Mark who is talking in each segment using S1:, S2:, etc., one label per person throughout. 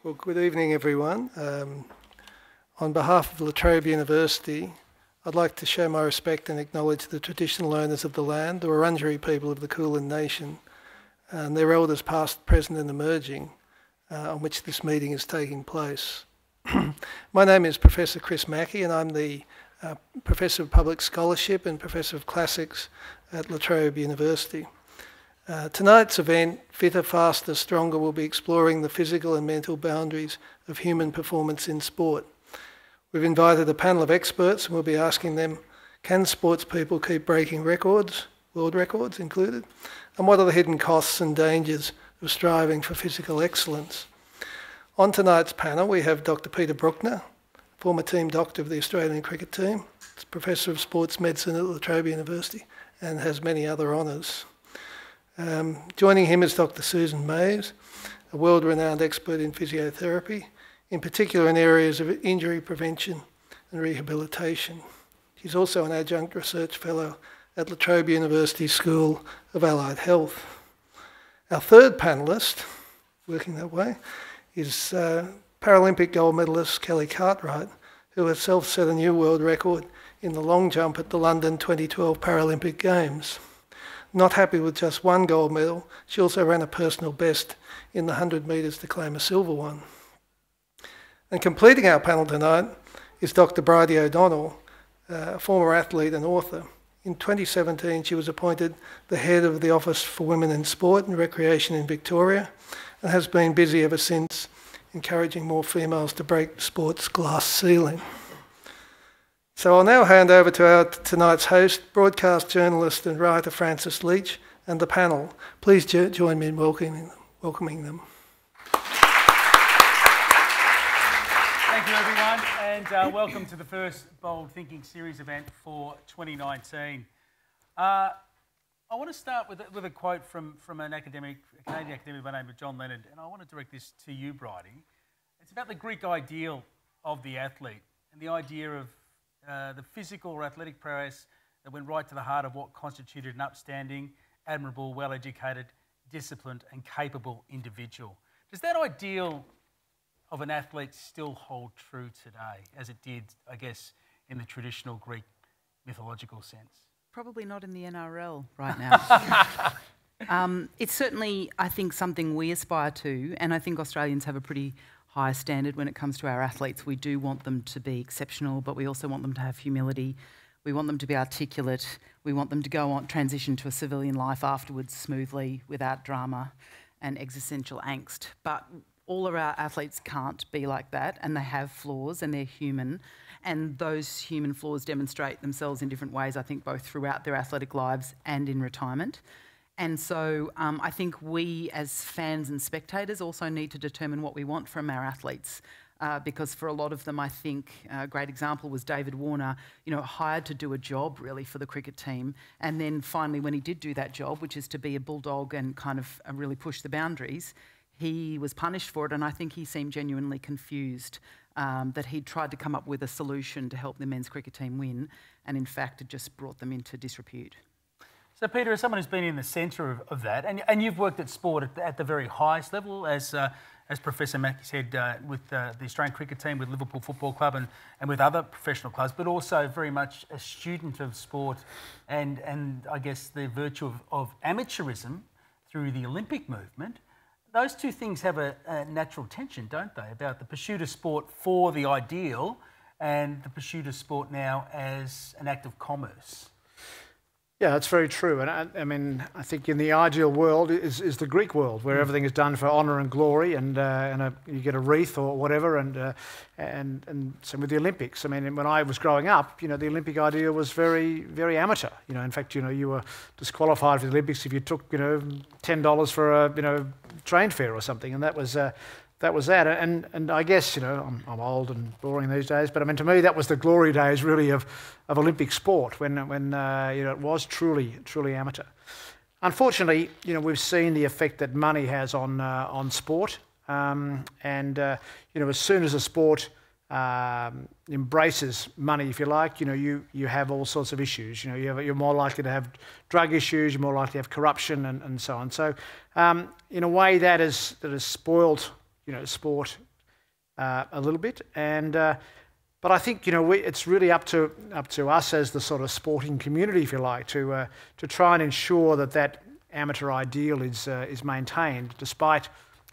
S1: Well, good evening, everyone. On behalf of La Trobe University, I'd like to show my respect and acknowledge the traditional owners of the land, the Wurundjeri people of the Kulin Nation, and their elders past, present and emerging, on which this meeting is taking place. My name is Professor Chris Mackey, and I'm the Professor of Public Scholarship and Professor of Classics at La Trobe University. Tonight's event, Fitter, Faster, Stronger, will be exploring the physical and mental boundaries of human performance in sport. We've invited a panel of experts and we'll be asking them, can sports people keep breaking records, world records included? And what are the hidden costs and dangers of striving for physical excellence? On tonight's panel, we have Dr. Peter Bruckner, former team doctor of the Australian cricket team, Professor of Sports Medicine at La Trobe University, and has many other honours. Joining him is Dr. Susan Maves, a world-renowned expert in physiotherapy, in particular in areas of injury prevention and rehabilitation. She's also an adjunct research fellow at La Trobe University School of Allied Health. Our third panellist, working that way, is Paralympic gold medalist Kelly Cartwright, who herself set a new world record in the long jump at the London 2012 Paralympic Games. Not happy with just one gold medal, she also ran a personal best in the 100 metres to claim a silver one. And completing our panel tonight is Dr. Brody O'Donnell, a former athlete and author. In 2017, she was appointed the head of the Office for Women in Sport and Recreation in Victoria and has been busy ever since, encouraging more females to break sport's glass ceiling. So I'll now hand over to tonight's host, broadcast journalist and writer Francis Leach, and the panel. Please join me in welcoming them.
S2: Thank you, everyone, and welcome to the first Bold Thinking Series event for 2019. I want to start with a quote from a Canadian academic by the name of John Leonard, and I want to direct this to you, Brody. It's about the Greek ideal of the athlete and the idea of the physical or athletic prowess that went right to the heart of what constituted an upstanding, admirable, well-educated, disciplined and capable individual. Does that ideal of an athlete still hold true today, as it did, I guess, in the traditional Greek mythological sense?
S3: Probably not in the NRL right now. It's certainly, I think, something we aspire to, and I think Australians have a pretty high standard when it comes to our athletes. We do want them to be exceptional, but we also want them to have humility. We want them to be articulate. We want them to go on, transition to a civilian life afterwards smoothly, without drama and existential angst. But all of our athletes can't be like that, and they have flaws and they're human. And those human flaws demonstrate themselves in different ways, I think, both throughout their athletic lives and in retirement. And so I think we as fans and spectators also need to determine what we want from our athletes, because for a lot of them, I think a great example was David Warner, hired to do a job really for the cricket team. And then finally, when he did do that job, which is to be a bulldog and kind of really push the boundaries, he was punished for it. And I think he seemed genuinely confused that he'd tried to come up with a solution to help the men's cricket team win. And in fact, it just brought them into disrepute.
S2: So, Peter, as someone who's been in the centre of that, and you've worked at sport at the very highest level, as Professor Mackey said, with the Australian cricket team, with Liverpool Football Club and with other professional clubs, but also very much a student of sport and I guess the virtue of amateurism through the Olympic movement. Those two things have a natural tension, don't they, about the pursuit of sport for the ideal and the pursuit of sport now as an act of commerce.
S4: Yeah, that's very true. And I think in the ideal world is the Greek world, where everything is done for honour and glory, and you get a wreath or whatever, and same with the Olympics. I mean, when I was growing up, the Olympic idea was very, very amateur. In fact, you were disqualified for the Olympics if you took, $10 for a, train fare or something, and that was that. And I guess, I'm old and boring these days, but I mean, to me, that was the glory days really of Olympic sport when it was truly amateur. Unfortunately, we've seen the effect that money has on sport, as soon as a sport embraces money, if you like, you have all sorts of issues. You're more likely to have drug issues, you're more likely to have corruption, and so on. So, in a way, that has spoiled sport a little bit. And but I think it's really up to us as the sort of sporting community, if you like, to try and ensure that amateur ideal is maintained, despite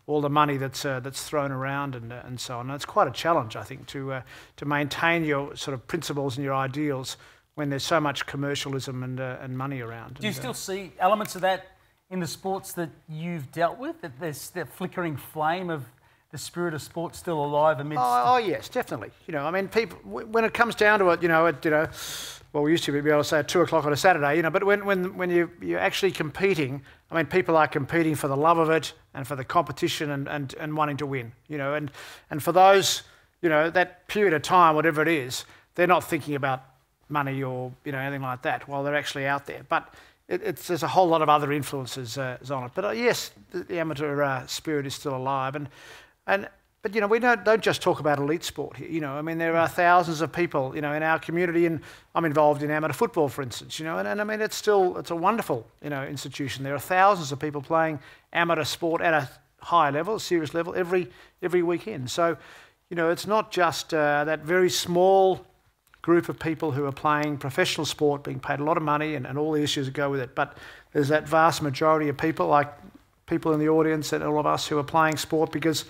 S4: all the money that's thrown around and so on. And it's quite a challenge, I think, to maintain your sort of principles and your ideals when there's so much commercialism and money around.
S2: Do you still see elements of that in the sports that you've dealt with? That there's that flickering flame of the spirit of sport still alive amidst?
S4: Oh yes, definitely. I mean, people, when it comes down to it, well, we used to be able to say at 2 o'clock on a Saturday, but when you're actually competing, I mean, people are competing for the love of it and for the competition and wanting to win, and for those, that period of time, whatever it is, they're not thinking about money or anything like that while they're actually out there. But there's a whole lot of other influences on it. But yes, the amateur spirit is still alive, but we don't just talk about elite sport here. I mean, there are thousands of people in our community, and I'm involved in amateur football, for instance. And I mean, it's a wonderful institution. There are thousands of people playing amateur sport at a high level, a serious level, every weekend. So it's not just that very small group of people who are playing professional sport, being paid a lot of money and all the issues that go with it. But there's that vast majority of people, like people in the audience and all of us, who are playing sport because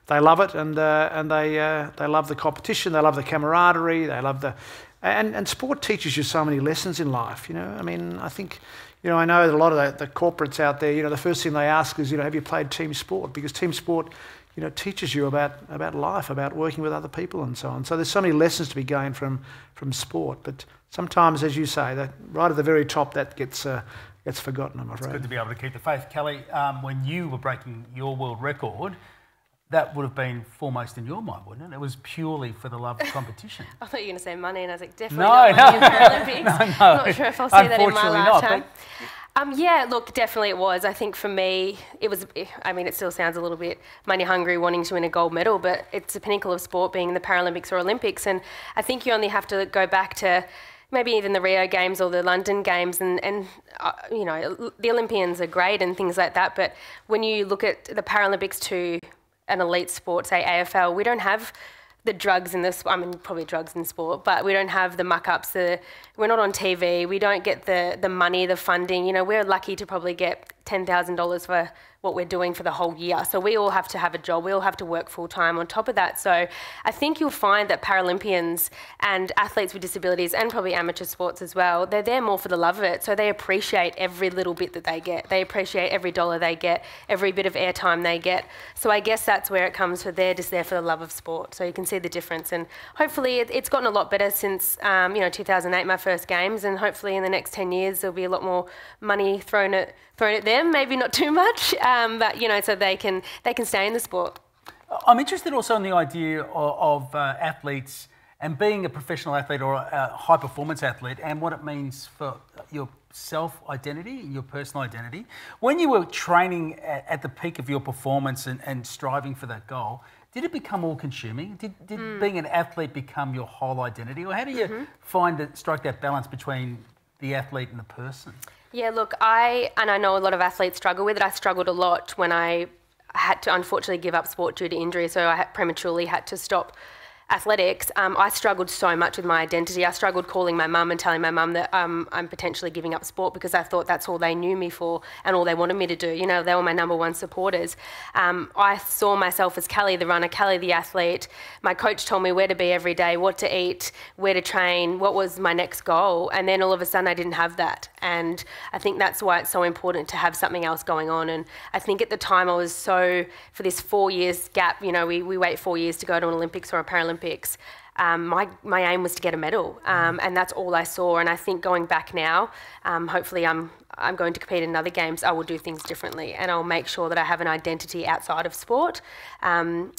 S4: they love it and they love the competition, they love the camaraderie, they love and sport teaches you so many lessons in life. I mean, I think I know that a lot of the corporates out there, the first thing they ask is, have you played team sport? Because team sport teaches you about life, about working with other people and so on. So there's so many lessons to be gained from sport. But sometimes, as you say, that right at the very top, that gets forgotten, I'm afraid.
S2: It's good to be able to keep the faith. Kelly, when you were breaking your world record, that would have been foremost in your mind, wouldn't it? It was purely for the love of competition.
S5: I thought you were going to say money, and I was like, definitely not money in the Paralympics.
S2: No,
S5: I'm not sure if I'll see that in my lifetime.
S2: Not,
S5: yeah, look, definitely it was. I think for me, it was, I mean, it still sounds a little bit money hungry, wanting to win a gold medal, but it's the pinnacle of sport being in the Paralympics or Olympics. And I think you only have to go back to maybe even the Rio Games or the London Games and the Olympians are great and things like that. But when you look at the Paralympics to an elite sport, say AFL, we don't have the drugs in this, I mean, probably drugs in sport, but we don't have the muck-ups, we're not on TV, we don't get the money, the funding. We're lucky to probably get $10,000 for what we're doing for the whole year. So we all have to have a job, we all have to work full-time on top of that. So I think you'll find that Paralympians and athletes with disabilities, and probably amateur sports as well, they're there more for the love of it. So they appreciate every little bit that they get. They appreciate every dollar they get, every bit of airtime they get. So I guess that's where it comes from. They're just there for the love of sport. So you can see the difference. And hopefully it's gotten a lot better since 2008, my first games, and hopefully in the next 10 years there'll be a lot more money thrown at them, maybe not too much, but so they can stay in the sport.
S2: I'm interested also in the idea of athletes and being a professional athlete or a high performance athlete, and what it means for your self-identity, your personal identity. When you were training at the peak of your performance and striving for that goal, did it become all-consuming? Did being an athlete become your whole identity, or how do you strike that balance between the athlete and the person?
S5: Yeah, look, I know a lot of athletes struggle with it. I struggled a lot when I had to unfortunately give up sport due to injury, so I prematurely had to stop athletics. I struggled so much with my identity. I struggled calling my mum and telling my mum that I'm potentially giving up sport, because I thought that's all they knew me for and all they wanted me to do. They were my number one supporters. I saw myself as Kelly the runner, Kelly the athlete. My coach told me where to be every day, what to eat, where to train, what was my next goal. And then all of a sudden I didn't have that. And I think that's why it's so important to have something else going on. And I think at the time I was for this 4 years gap, we wait 4 years to go to an Olympics or a Paralympics. My aim was to get a medal, and that's all I saw. And I think going back now, hopefully I'm going to compete in other games, I will do things differently, and I'll make sure that I have an identity outside of sport. Running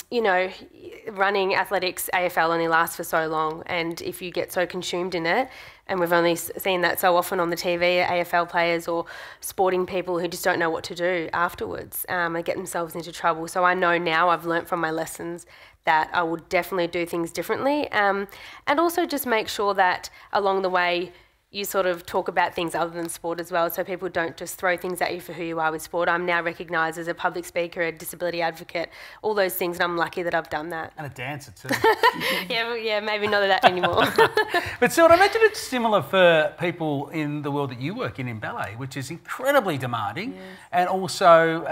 S5: athletics, AFL only lasts for so long, and if you get so consumed in it, and we've only seen that so often on the TV, AFL players or sporting people who just don't know what to do afterwards, they get themselves into trouble. So I know now, I've learnt from my lessons, that I will definitely do things differently, and also just make sure that along the way, you sort of talk about things other than sport as well, so people don't just throw things at you for who you are with sport. I'm now recognised as a public speaker, a disability advocate, all those things, and I'm lucky that I've done that.
S2: And a dancer too.
S5: yeah, maybe not that anymore.
S2: But Stuart, I imagine it's similar for people in the world that you work in ballet, which is incredibly demanding, and also,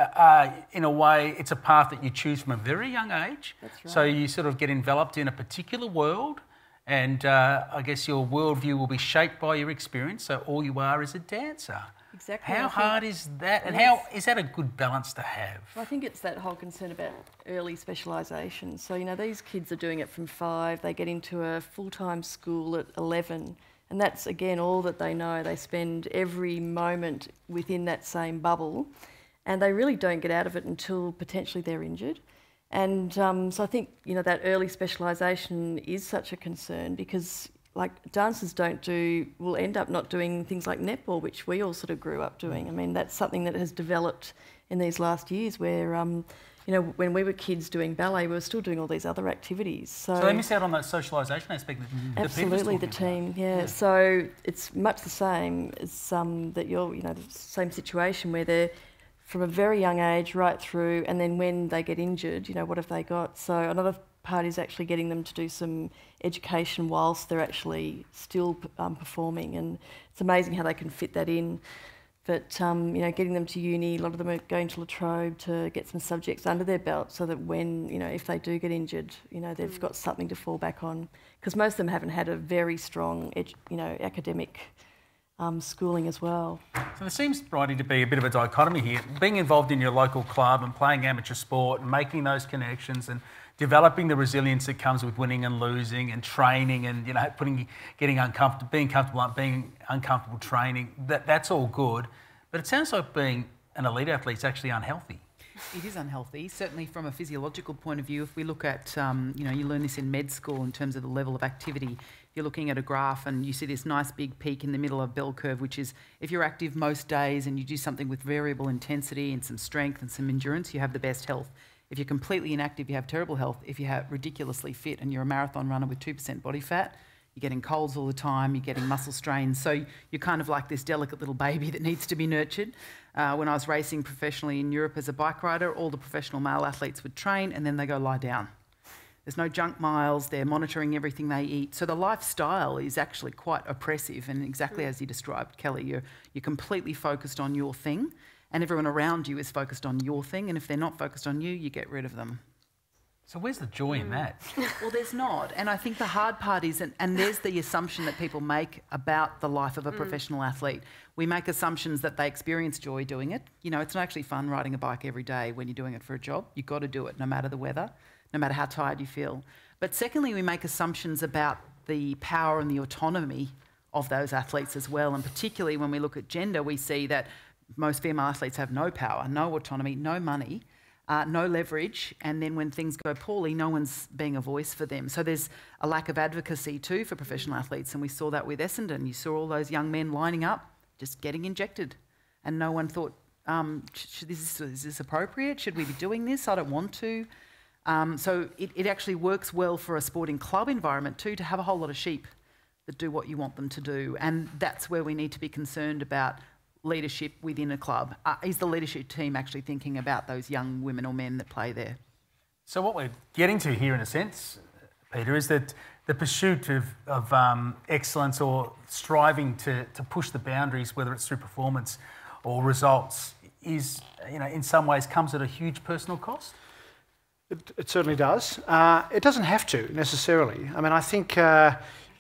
S2: in a way, it's a path that you choose from a very young age.
S6: That's right.
S2: So you sort of get enveloped in a particular world, and I guess your worldview will be shaped by your experience, so all you are is a dancer.
S6: Exactly.
S2: How hard is that, and how is that a good balance to have?
S6: I think it's that whole concern about early specialisation. So, you know, these kids are doing it from 5, they get into a full-time school at 11, and that's, again, all that they know. They spend every moment within that same bubble, and they really don't get out of it until potentially they're injured. And so I think, you know, that early specialisation is such a concern because, like, dancers will end up not doing things like netball, which we all sort of grew up doing. I mean, that's something that has developed in these last years where, you know, when we were kids doing ballet, we were still doing all these other activities. So
S2: they miss out on that socialisation aspect that
S6: absolutely, the team, yeah. So it's much the same as that you're, you know, the same situation where they're from a very young age right through, and then when they get injured, you know, what have they got? So another part is actually getting them to do some education whilst they're actually still performing, and it's amazing how they can fit that in. But, you know, getting them to uni, a lot of them are going to La Trobe to get some subjects under their belt so that when, you know, if they do get injured, you know, they've got something to fall back on. Because most of them haven't had a very strong, you know, academic schooling as well.
S2: So there seems, Brody, to be a bit of a dichotomy here. Being involved in your local club and playing amateur sport and making those connections and developing the resilience that comes with winning and losing and training and, you know, being uncomfortable training, that's all good. But it sounds like being an elite athlete is actually unhealthy.
S3: It is unhealthy, certainly from a physiological point of view. If we look at, you know, you learn this in med school in terms of the level of activity. If you're looking at a graph and you see this nice big peak in the middle of a bell curve, which is if you're active most days and you do something with variable intensity and some strength and some endurance, you have the best health. If you're completely inactive, you have terrible health. If you're ridiculously fit and you're a marathon runner with 2% body fat, you're getting colds all the time, you're getting muscle strains. So you're kind of like this delicate little baby that needs to be nurtured. When I was racing professionally in Europe as a bike rider, all the professional male athletes would train and then they go lie down. There's no junk miles, they're monitoring everything they eat. So the lifestyle is actually quite oppressive, and exactly as you described, Kelly, you're completely focused on your thing and everyone around you is focused on your thing, and if they're not focused on you, you get rid of them.
S2: So where's the joy in that?
S3: Well, there's not. And I think the hard part is, and there's the assumption that people make about the life of a professional athlete. We make assumptions that they experience joy doing it. You know, it's not actually fun riding a bike every day when you're doing it for a job. You've got to do it no matter the weather, no matter how tired you feel. But secondly, we make assumptions about the power and the autonomy of those athletes as well. And particularly when we look at gender, we see that most female athletes have no power, no autonomy, no money, no leverage, and then when things go poorly, no one's being a voice for them. So there's a lack of advocacy too for professional athletes, and we saw that with Essendon. You saw all those young men lining up, just getting injected, and no one thought, is this appropriate? Should we be doing this? I don't want to. So it actually works well for a sporting club environment too, to have a whole lot of sheep that do what you want them to do, and that's where we need to be concerned about leadership within a club. Is the leadership team actually thinking about those young women or men that play there?
S2: So what we're getting to here, in a sense, Peter, is that the pursuit of excellence or striving to push the boundaries, whether it's through performance or results, is, you know, in some ways comes at a huge personal cost?
S4: It certainly does. It doesn't have to necessarily. I mean, I think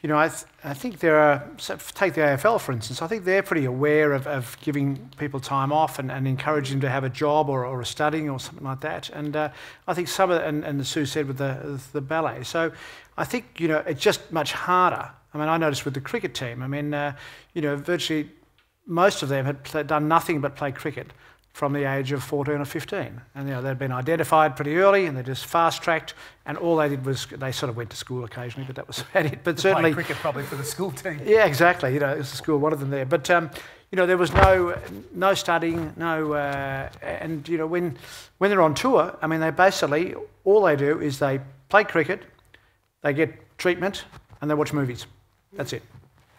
S4: you know, I think there are, so take the AFL for instance, I think they're pretty aware of giving people time off and encouraging them to have a job or a studying or something like that. And I think some of it, and as Sue said with the ballet. So I think, you know, it's just much harder. I mean, I noticed with the cricket team, I mean, you know, virtually most of them had done nothing but play cricket from the age of 14 or 15. And, you know, they'd been identified pretty early and they just fast-tracked, and all they did was, they sort of went to school occasionally, but that was about it. But certainly...
S2: cricket probably for the school team.
S4: Yeah, exactly. You know, it was the school, one of them there. But, you know, there was no studying, no... and, you know, when they're on tour, I mean, they basically, all they do is they play cricket, they get treatment, and they watch movies. That's it.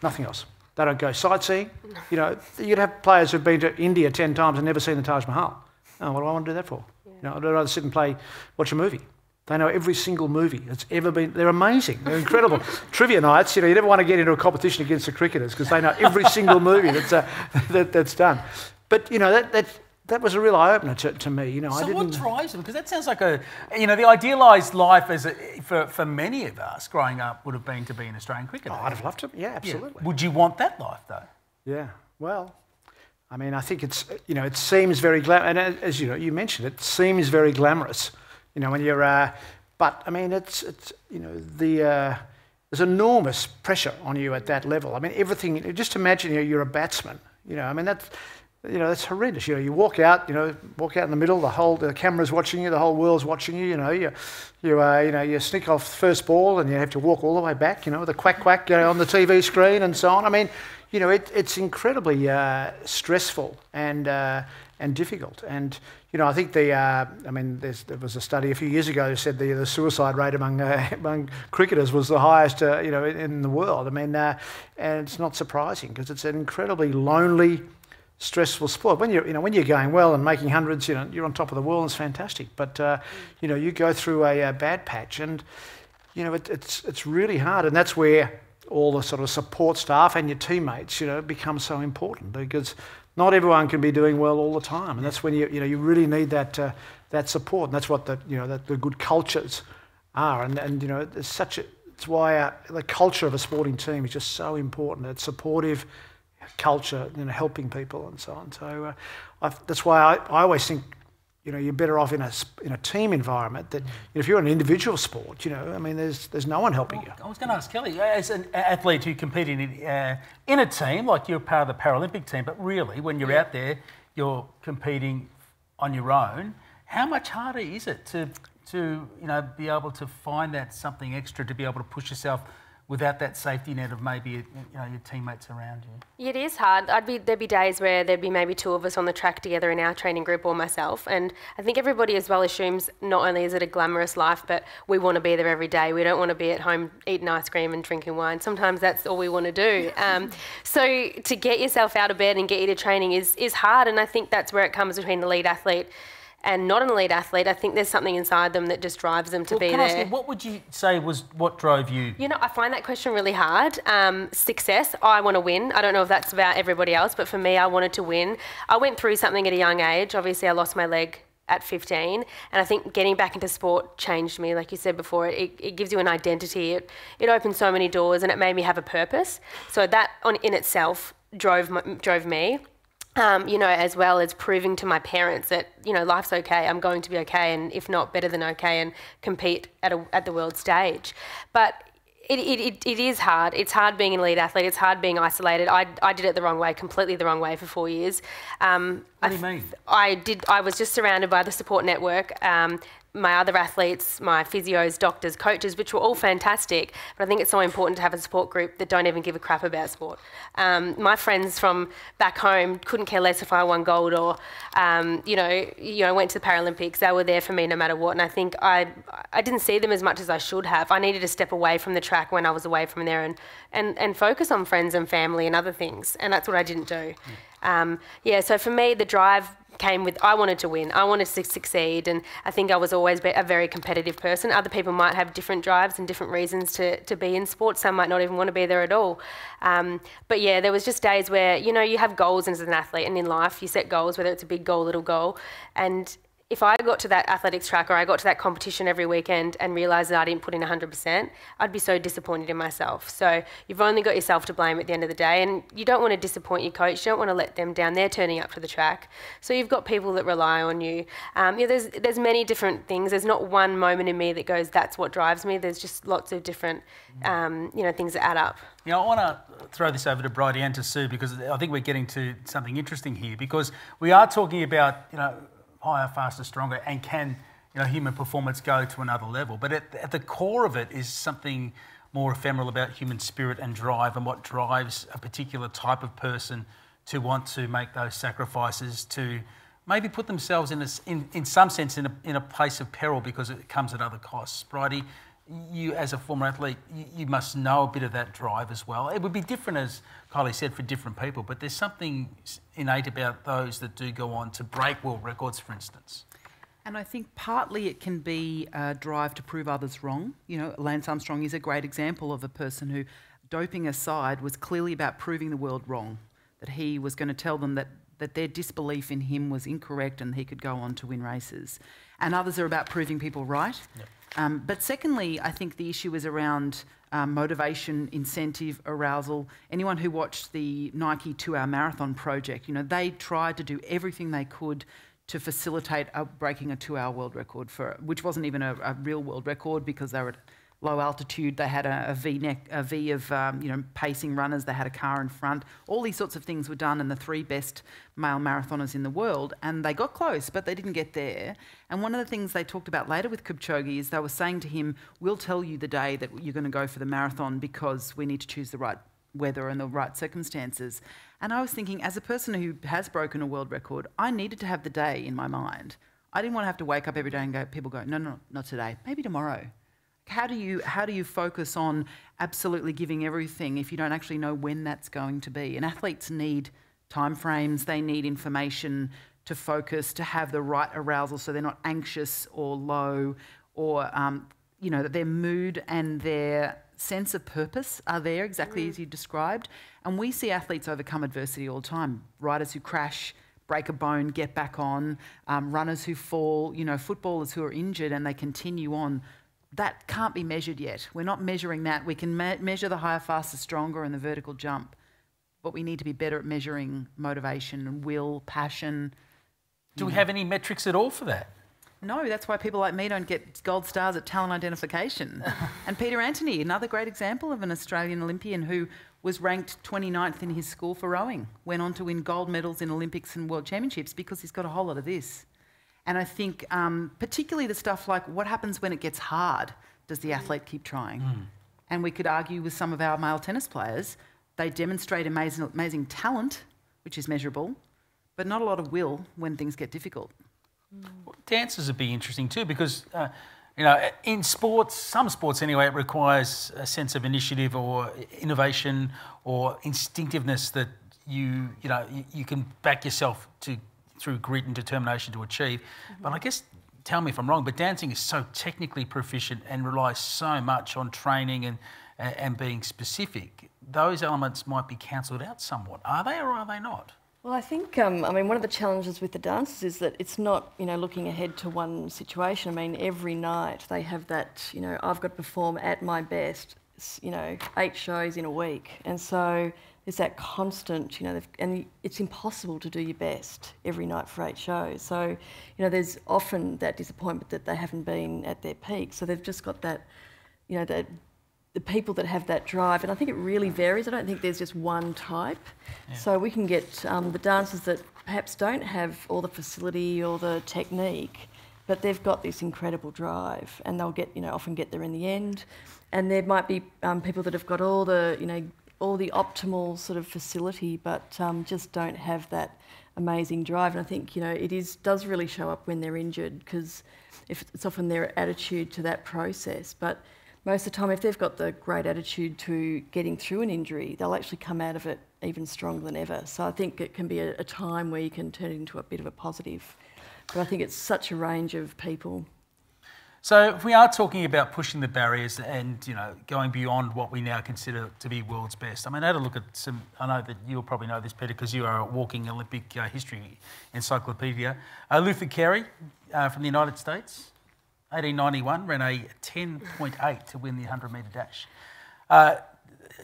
S4: Nothing else. They don't go sightseeing. You know, you'd have players who've been to India 10 times and never seen the Taj Mahal. Oh, what do I want to do that for? You know, I'd rather sit and watch a movie. They know every single movie that's ever been. They're amazing. They're incredible. Trivia nights, you know, you never want to get into a competition against the cricketers because they know every single movie that's done. But, you know, that was a real eye-opener to me. You know,
S2: so what drives them? Because that sounds like the idealised life for many of us growing up would have been to be an Australian cricketer.
S4: Oh, I'd have loved to. Yeah, absolutely.
S2: Yeah. Would you want that life, though?
S4: Yeah, well, I mean, I think it's, you know, it seems very and as you know, you mentioned, it seems very glamorous. You know, when you're, but I mean, it's you know, there's enormous pressure on you at that level. I mean, everything. Just imagine you're a batsman. You know, I mean that's horrendous. You know, you walk out in the middle. The camera's watching you. The whole world's watching you. You know, you sneak off the first ball and you have to walk all the way back. You know, with the quack quack on the TV screen and so on. I mean, you know, it's incredibly stressful and difficult. And you know, I think there was a study a few years ago that said the suicide rate among cricketers was the highest, you know, in the world. I mean, and it's not surprising because it's an incredibly lonely, stressful sport. When you're going well and making hundreds, you know, you're on top of the world and it's fantastic. But you know, you go through a bad patch, and you know, it's really hard, and that's where all the sort of support staff and your teammates, you know, become so important because not everyone can be doing well all the time, and that's when you really need that support, and that's what the good cultures are, and you know, it's why the culture of a sporting team is just so important. It's supportive culture, you know, helping people and so on. So that's why I always think, you know, you're better off in a team environment. That, you know, if you're an individual sport, you know, I mean, there's no one helping you.
S2: I was going to ask Kelly, as an athlete who competed in a team, like you're part of the Paralympic team, but really when you're out there, you're competing on your own. How much harder is it to you know, be able to find that something extra to be able to push yourself without that safety net of maybe, you know, your teammates around you?
S5: It is hard. There'd be days where there'd be maybe two of us on the track together in our training group or myself, and I think everybody as well assumes not only is it a glamorous life, but we want to be there every day. We don't want to be at home eating ice cream and drinking wine. Sometimes that's all we want to do. So to get yourself out of bed and get you to training is hard, and I think that's where it comes between the elite athlete and not an elite athlete. I think there's something inside them that just drives them to be there.
S2: Ask you, what would you say was what drove you?
S5: You know, I find that question really hard. Success, I want to win. I don't know if that's about everybody else, but for me, I wanted to win. I went through something at a young age. Obviously, I lost my leg at 15, and I think getting back into sport changed me. Like you said before, it gives you an identity. It opened so many doors, and it made me have a purpose. So that in itself drove me. You know, as well as proving to my parents that, you know, life's okay, I'm going to be okay, and if not, better than okay, and compete at the world stage. But it is hard. It's hard being an elite athlete. It's hard being isolated. I did it the wrong way, completely the wrong way for 4 years.
S2: What do you mean?
S5: I was just surrounded by the support network. My other athletes, my physios, doctors, coaches, which were all fantastic, but I think it's so important to have a support group that don't even give a crap about sport. My friends from back home couldn't care less if I won gold or, you know, went to the Paralympics. They were there for me no matter what, and I think I didn't see them as much as I should have. I needed to step away from the track when I was away from there and focus on friends and family and other things, and that's what I didn't do. So for me, the drive came with, I wanted to win, I wanted to succeed, and I think I was always a very competitive person. Other people might have different drives and different reasons to be in sports. Some might not even want to be there at all. But yeah, there was just days where, you know, you have goals as an athlete, and in life you set goals, whether it's a big goal, little goal, and if I got to that athletics track or I got to that competition every weekend and realised that I didn't put in 100%, I'd be so disappointed in myself. So you've only got yourself to blame at the end of the day, and you don't want to disappoint your coach. You don't want to let them down. They're turning up to the track. So you've got people that rely on you. There's many different things. There's not one moment in me that goes, that's what drives me. There's just lots of different things that add up.
S2: You know, I want to throw this over to Brody and to Sue, because I think we're getting to something interesting here, because we are talking about, you know, higher, faster, stronger, and can, you know, human performance go to another level. But at the core of it is something more ephemeral about human spirit and drive, and what drives a particular type of person to want to make those sacrifices, to maybe put themselves in some sense in a place of peril because it comes at other costs. Brody, you as a former athlete, you must know a bit of that drive as well. It would be different, as Kylie said, for different people, but there's something innate about those that do go on to break world records, for instance.
S3: And I think partly it can be a drive to prove others wrong. You know, Lance Armstrong is a great example of a person who, doping aside, was clearly about proving the world wrong, that he was going to tell them that their disbelief in him was incorrect and he could go on to win races. And others are about proving people right. Yep. But secondly, I think the issue is around motivation, incentive, arousal. Anyone who watched the Nike 2-hour marathon project, you know, they tried to do everything they could to facilitate breaking a 2-hour world record, which wasn't even a real world record because they were at low altitude. They had a V of pacing runners. They had a car in front. All these sorts of things were done, and the 3 best male marathoners in the world, and they got close, but they didn't get there. And one of the things they talked about later with Kipchoge is they were saying to him, "We'll tell you the day that you're going to go for the marathon because we need to choose the right weather and the right circumstances." And I was thinking, as a person who has broken a world record, I needed to have the day in my mind. I didn't want to have to wake up every day and people go, no, not today, maybe tomorrow. How do you focus on absolutely giving everything if you don't actually know when that's going to be? And athletes need timeframes, they need information to focus, to have the right arousal so they're not anxious or low, or that their mood and their sense of purpose are there exactly as you described. And we see athletes overcome adversity all the time. Riders who crash, break a bone, get back on, runners who fall, footballers who are injured and they continue on. That can't be measured yet. We're not measuring that. We can measure the higher, faster, stronger and the vertical jump, but we need to be better at measuring motivation and will, passion.
S2: Do we have any metrics at all for that?
S3: No, that's why people like me don't get gold stars at talent identification. And Peter Anthony, another great example of an Australian Olympian who was ranked 29th in his school for rowing, went on to win gold medals in Olympics and World Championships because he's got a whole lot of this. And I think particularly the stuff like what happens when it gets hard, does the athlete keep trying? And we could argue with some of our male tennis players, they demonstrate amazing talent, which is measurable, but not a lot of will when things get difficult.
S2: Well, dances would be interesting too because, in sports, some sports anyway, it requires a sense of initiative or innovation or instinctiveness that you can back yourself through grit and determination to achieve. But I guess, tell me if I'm wrong, but dancing is so technically proficient and relies so much on training and being specific. Those elements might be cancelled out somewhat. Are they or are they not?
S6: Well, I think, one of the challenges with the dancers is that it's not, looking ahead to one situation. I mean, every night they have that, I've got to perform at my best, 8 shows in a week. And so there's that constant, and it's impossible to do your best every night for 8 shows. So, there's often that disappointment that they haven't been at their peak. So they've just got that, the people that have that drive, and I think it really varies. I don't think there's just one type. Yeah. So we can get the dancers that perhaps don't have all the facility or the technique, but they've got this incredible drive, and they'll get, often get there in the end. And there might be people that have got all the, all the optimal sort of facility, but just don't have that amazing drive. And I think, it does really show up when they're injured, because it's often their attitude to that process. But most of the time, if they've got the great attitude to getting through an injury, they'll actually come out of it even stronger than ever. So I think it can be a time where you can turn it into a bit of a positive. But I think it's such a range of people.
S2: So if we are talking about pushing the barriers and, going beyond what we now consider to be world's best, I had a look at some, I know that you'll probably know this, Peter, because you are a walking Olympic history encyclopedia. Luther Carey from the United States, 1891, ran a 10.8 to win the 100-metre dash.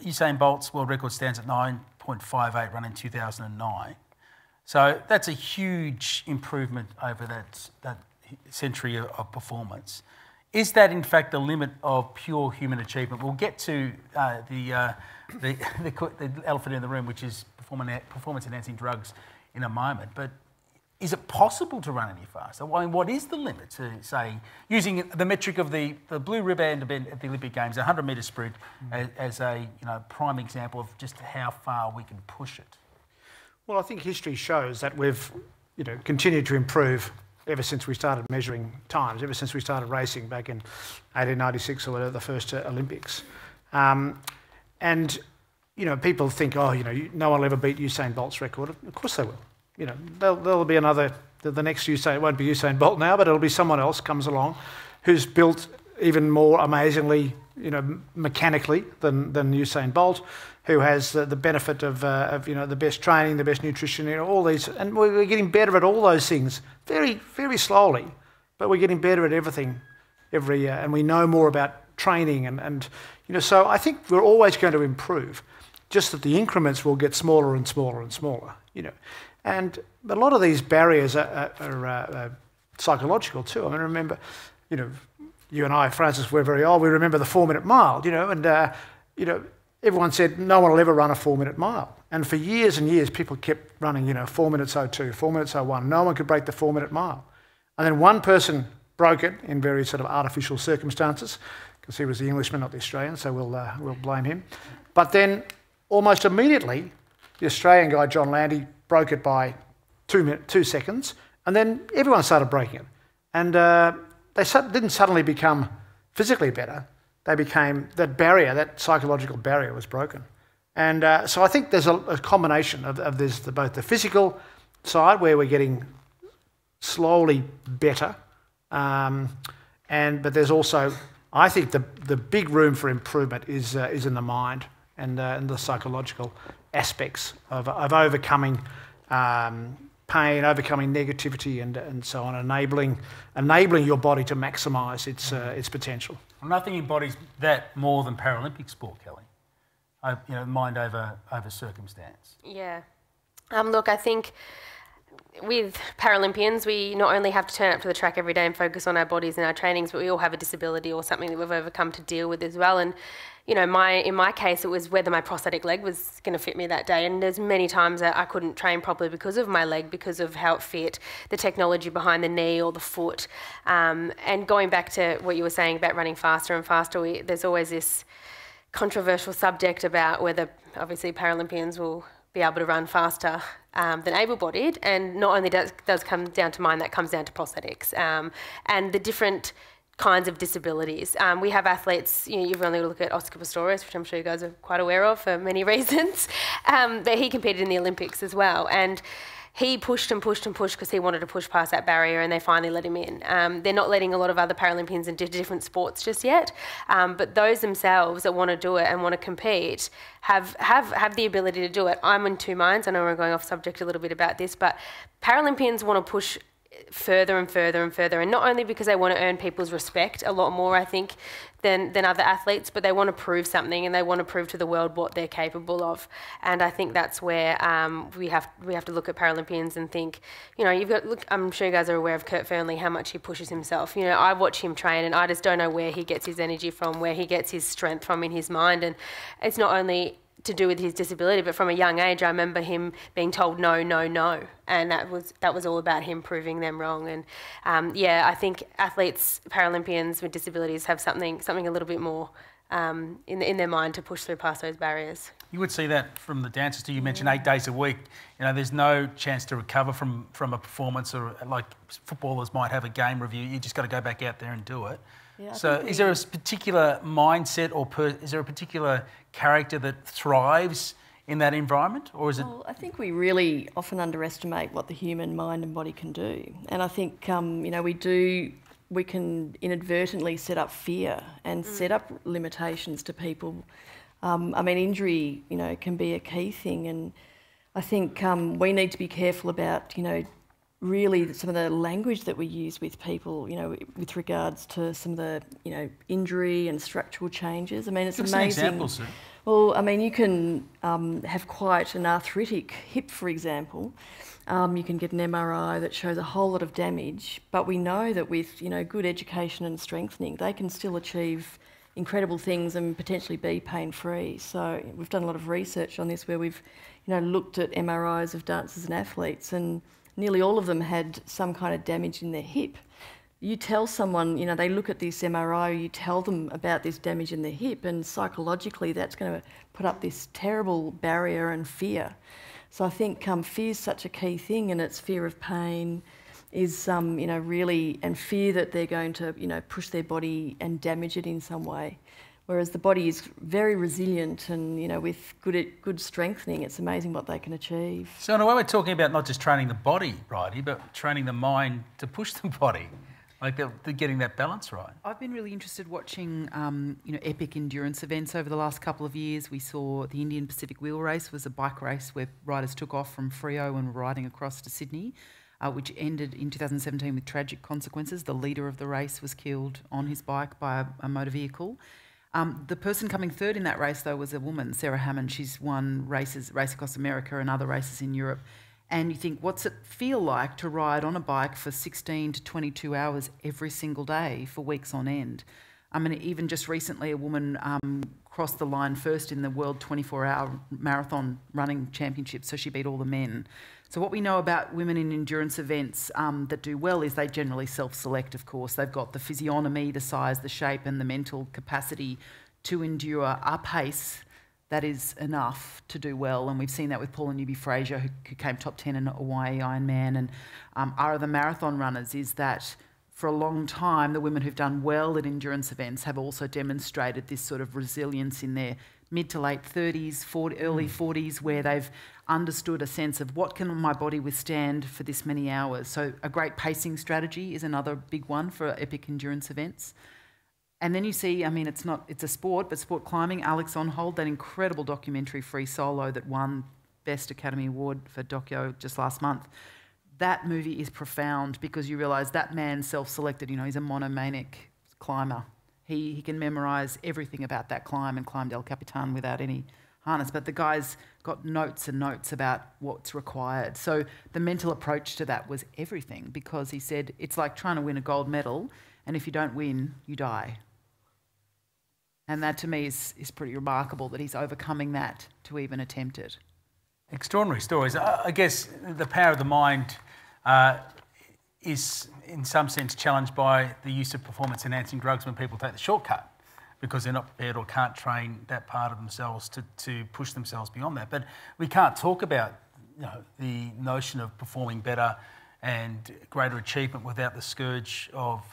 S2: Usain Bolt's world record stands at 9.58, run in 2009. So that's a huge improvement over that century of performance. Is that in fact the limit of pure human achievement? We'll get to the elephant in the room, which is performance-enhancing drugs, in a moment. But is it possible to run any faster? What is the limit to, say, using the metric of the blue ribbon at the Olympic Games, a 100-metre sprint, as a prime example of just how far we can push it?
S4: Well, I think history shows that we've continued to improve ever since we started measuring times, ever since we started racing back in 1896 or whatever, the first Olympics. And, you know, people think, oh, you know, no one will ever beat Usain Bolt's record. Of course they will. You know, there'll be another, the next Usain, it won't be Usain Bolt now, but it'll be someone else comes along who's built even more amazingly, you know, mechanically than Usain Bolt, who has the benefit of you know, the best training, the best nutrition, you know, all these, and we're getting better at all those things very, very slowly, but we're getting better at everything every year, and we know more about training, and you know, so I think we're always going to improve, just that the increments will get smaller and smaller and smaller, you know, and a lot of these barriers are psychological too. I mean, remember, you know, you and I, Francis, we're very old. We remember the 4-minute mile, you know, and you know, everyone said no one will ever run a 4-minute mile. And for years and years, people kept running, you know, 4 minutes 02, 4 minutes 01. No one could break the 4-minute mile. And then one person broke it in very sort of artificial circumstances, because he was the Englishman, not the Australian, so we'll blame him. But then almost immediately, the Australian guy, John Landy, broke it by 2 seconds, and then everyone started breaking it. And they didn't suddenly become physically better. They became, that barrier, that psychological barrier was broken. And so I think there's a combination of there's both the physical side where we're getting slowly better, but there's also, I think the big room for improvement is in the mind and the psychological aspects of overcoming pain, overcoming negativity, and so on, enabling your body to maximise its potential.
S2: Nothing embodies that more than Paralympic sport, Kelly. You know, mind over circumstance.
S5: Yeah. Look, I think with Paralympians, we not only have to turn up to the track every day and focus on our bodies and our trainings, but we all have a disability or something that we've overcome to deal with as well. And, you know, in my case, it was whether my prosthetic leg was going to fit me that day. And there's many times that I couldn't train properly because of my leg, because of how it fit, the technology behind the knee or the foot. And going back to what you were saying about running faster and faster, there's always this controversial subject about whether, obviously, Paralympians will be able to run faster than able-bodied, and not only does come down to mine, that comes down to prosthetics and the different kinds of disabilities. We have athletes, you know, you've only look at Oscar Pistorius, which I'm sure you guys are quite aware of for many reasons, but he competed in the Olympics as well, and he pushed and pushed and pushed because he wanted to push past that barrier, and they finally let him in. They're not letting a lot of other Paralympians into different sports just yet, but those themselves that want to do it and want to compete have the ability to do it. I'm in two minds. I know we're going off subject a little bit about this, but Paralympians want to push further and further and further, and not only because they want to earn people's respect a lot more, I think, than other athletes, but they want to prove something, and they want to prove to the world what they're capable of. And I think that's where we have to look at Paralympians and think, you know, look, I'm sure you guys are aware of Kurt Fearnley, how much he pushes himself. You know, I watch him train, and I just don't know where he gets his energy from, where he gets his strength from in his mind. And it's not only to do with his disability, but from a young age, I remember him being told no, no, no, and that was all about him proving them wrong. And yeah, I think athletes, Paralympians with disabilities have something a little bit more in their mind to push through past those barriers.
S2: You would see that from the dancers too. You mentioned 8 days a week. You know, there's no chance to recover from a performance, or like footballers might have a game review. You just got to go back out there and do it. Yeah, so is there a particular mindset, or is there a particular character that thrives in that environment, or is it?
S6: Well, I think we really often underestimate what the human mind and body can do, and I think you know, we can inadvertently set up fear and set up limitations to people. I mean, injury, you know, can be a key thing, and I think we need to be careful about, you know, really some of the language that we use with people, you know, with regards to some of the, you know, injury and structural changes. I mean, it's amazing.
S2: Give us an example, Sue.
S6: Well, I mean, you can have quite an arthritic hip, for example. You can get an MRI that shows a whole lot of damage, but we know that with, you know, good education and strengthening, they can still achieve incredible things and potentially be pain-free. So we've done a lot of research on this where we've, you know, looked at MRIs of dancers and athletes, and nearly all of them had some kind of damage in their hip. You tell someone, you know, they look at this MRI, you tell them about this damage in their hip, and psychologically that's going to put up this terrible barrier and fear. So I think fear is such a key thing, and it's fear of pain, is really, and fear that they're going to push their body and damage it in some way. Whereas the body is very resilient, and with good strengthening, it's amazing what they can achieve.
S2: So in a way, we're talking about not just training the body, Brody, but training the mind to push the body, like getting that balance right.
S3: I've been really interested watching, epic endurance events over the last couple of years. We saw the Indian Pacific Wheel Race was a bike race where riders took off from Freo and were riding across to Sydney, which ended in 2017 with tragic consequences. The leader of the race was killed on his bike by a motor vehicle. The person coming third in that race, though, was a woman, Sarah Hammond. She's won race across America and other races in Europe. And you think, what's it feel like to ride on a bike for 16 to 22 hours every single day for weeks on end? I mean, even just recently, a woman crossed the line first in the World 24-hour Marathon Running Championship, so she beat all the men. So what we know about women in endurance events that do well is they generally self-select, of course. They've got the physiognomy, the size, the shape and the mental capacity to endure a pace that is enough to do well. And we've seen that with Paula Newby-Fraser, who came top 10 in a Hawaii Ironman. And our other marathon runners is that for a long time, the women who've done well at endurance events have also demonstrated this sort of resilience in their mid to late 30s, early 40s, where they've understood a sense of what can my body withstand for this many hours. So a great pacing strategy is another big one for epic endurance events. And then you see, I mean, it's a sport, but sport climbing, Alex Onhold, that incredible documentary Free Solo that won Best Academy Award for Docio just last month. That movie is profound because you realise that man self-selected, he's a monomanic climber. He can memorise everything about that climb and climbed El Capitan without any harness, but the guy's got notes and notes about what's required. So the mental approach to that was everything, because he said it's like trying to win a gold medal, and if you don't win, you die. And that to me is pretty remarkable that he's overcoming that to even attempt it.
S2: Extraordinary stories. I guess the power of the mind is in some sense challenged by the use of performance-enhancing drugs when people take the shortcut because they're not prepared or can't train that part of themselves to push themselves beyond that. But we can't talk about the notion of performing better and greater achievement without the scourge of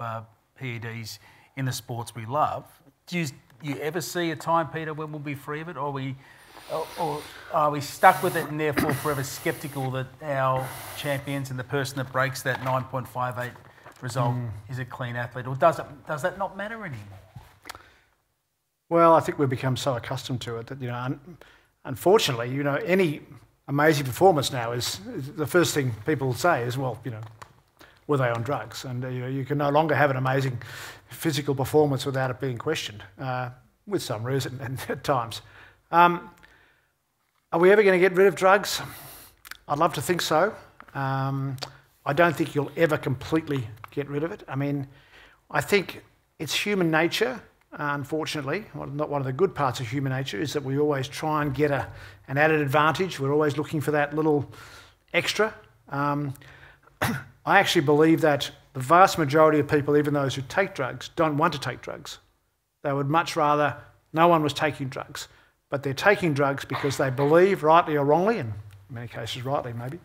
S2: PEDs in the sports we love. Do you ever see a time, Peter, when we'll be free of it, or are we stuck with it and therefore forever sceptical that our champions and the person that breaks that 9.58 result is a clean athlete, or does that not matter anymore?
S4: Well, I think we've become so accustomed to it that unfortunately, any amazing performance now is the first thing people say is, well, were they on drugs? And you can no longer have an amazing physical performance without it being questioned, with some reason and at times. Are we ever going to get rid of drugs? I'd love to think so. I don't think you'll ever completely get rid of it. I mean, I think it's human nature, unfortunately. Not one of the good parts of human nature is that we always try and get an added advantage. We're always looking for that little extra. I actually believe that the vast majority of people, even those who take drugs, don't want to take drugs. They would much rather no one was taking drugs. But they're taking drugs because they believe, rightly or wrongly, and in many cases rightly maybe,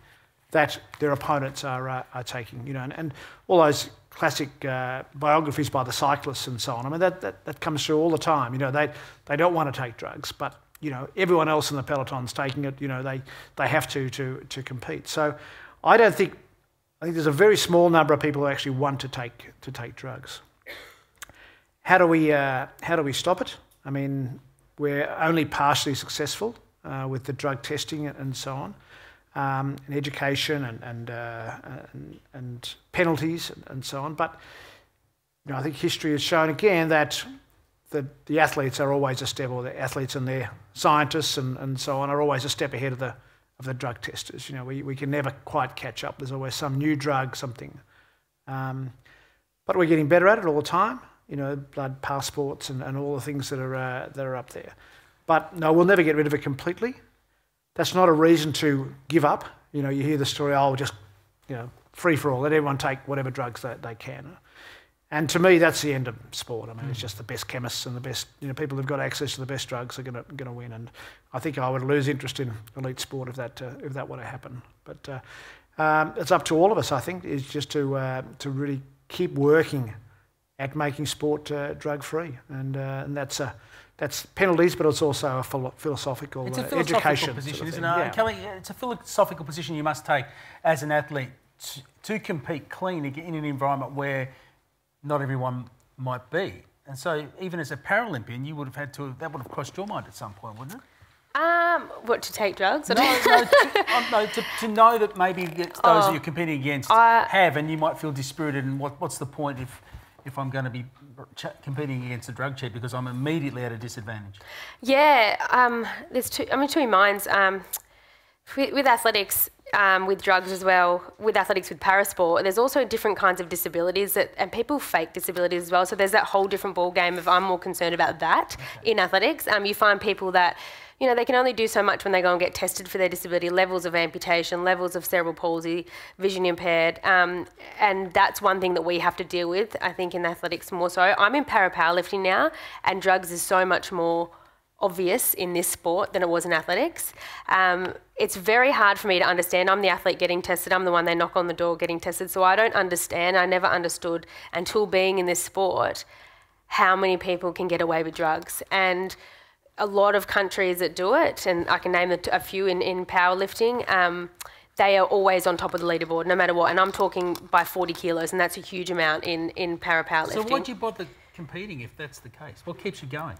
S4: that their opponents are taking, and all those classic biographies by the cyclists and so on. I mean, that comes through all the time. They don't want to take drugs, but everyone else in the peloton's taking it. They have to compete. So I think there's a very small number of people who actually want to take drugs. How do we stop it? I mean, we're only partially successful with the drug testing and so on, and education and penalties and so on. But I think history has shown again that the athletes are always a step, or the athletes and their scientists and so on are always a step ahead of the drug testers. We can never quite catch up. There's always some new drug, something. But we're getting better at it all the time. Blood passports and all the things that are up there. But no, we'll never get rid of it completely. That's not a reason to give up. You hear the story, just, free for all, let everyone take whatever drugs they can. And to me, that's the end of sport. I mean, it's just the best chemists and the best, people who've got access to the best drugs are going to win. And I think I would lose interest in elite sport if that were to happen. But it's up to all of us, I think, is just to really keep working at making sport drug-free, and that's penalties, but it's also a philosophical
S2: it's a philosophical
S4: education
S2: position,
S4: sort of
S2: isn't
S4: thing.
S2: it?
S4: Yeah.
S2: Kelly, it's a philosophical position you must take as an athlete to compete clean in an environment where not everyone might be. And so, even as a Paralympian, you would have had to. That would have crossed your mind at some point, wouldn't it?
S5: What, to take drugs?
S2: No, to know that maybe those that you're competing against have, and you might feel dispirited. And what's the point if I'm going to be competing against a drug cheat because I'm immediately at a disadvantage?
S5: Yeah, I'm in two minds. With athletics, with drugs as well, with athletics with parasport, there's also different kinds of disabilities and people fake disabilities as well. So there's that whole different ball game of I'm more concerned about that in athletics. You find people that, they can only do so much when they go and get tested for their disability, levels of amputation, levels of cerebral palsy, vision impaired. And that's one thing that we have to deal with, I think, in athletics more so. I'm in powerlifting now, and drugs is so much more obvious in this sport than it was in athletics. It's very hard for me to understand. I'm the athlete getting tested. I'm the one they knock on the door getting tested. So I don't understand. I never understood until being in this sport how many people can get away with drugs. And a lot of countries that do it, and I can name a few in powerlifting, they are always on top of the leaderboard, no matter what. And I'm talking by 40 kilos, and that's a huge amount in powerlifting.
S2: So why'd you bother competing if that's the case? What keeps you going?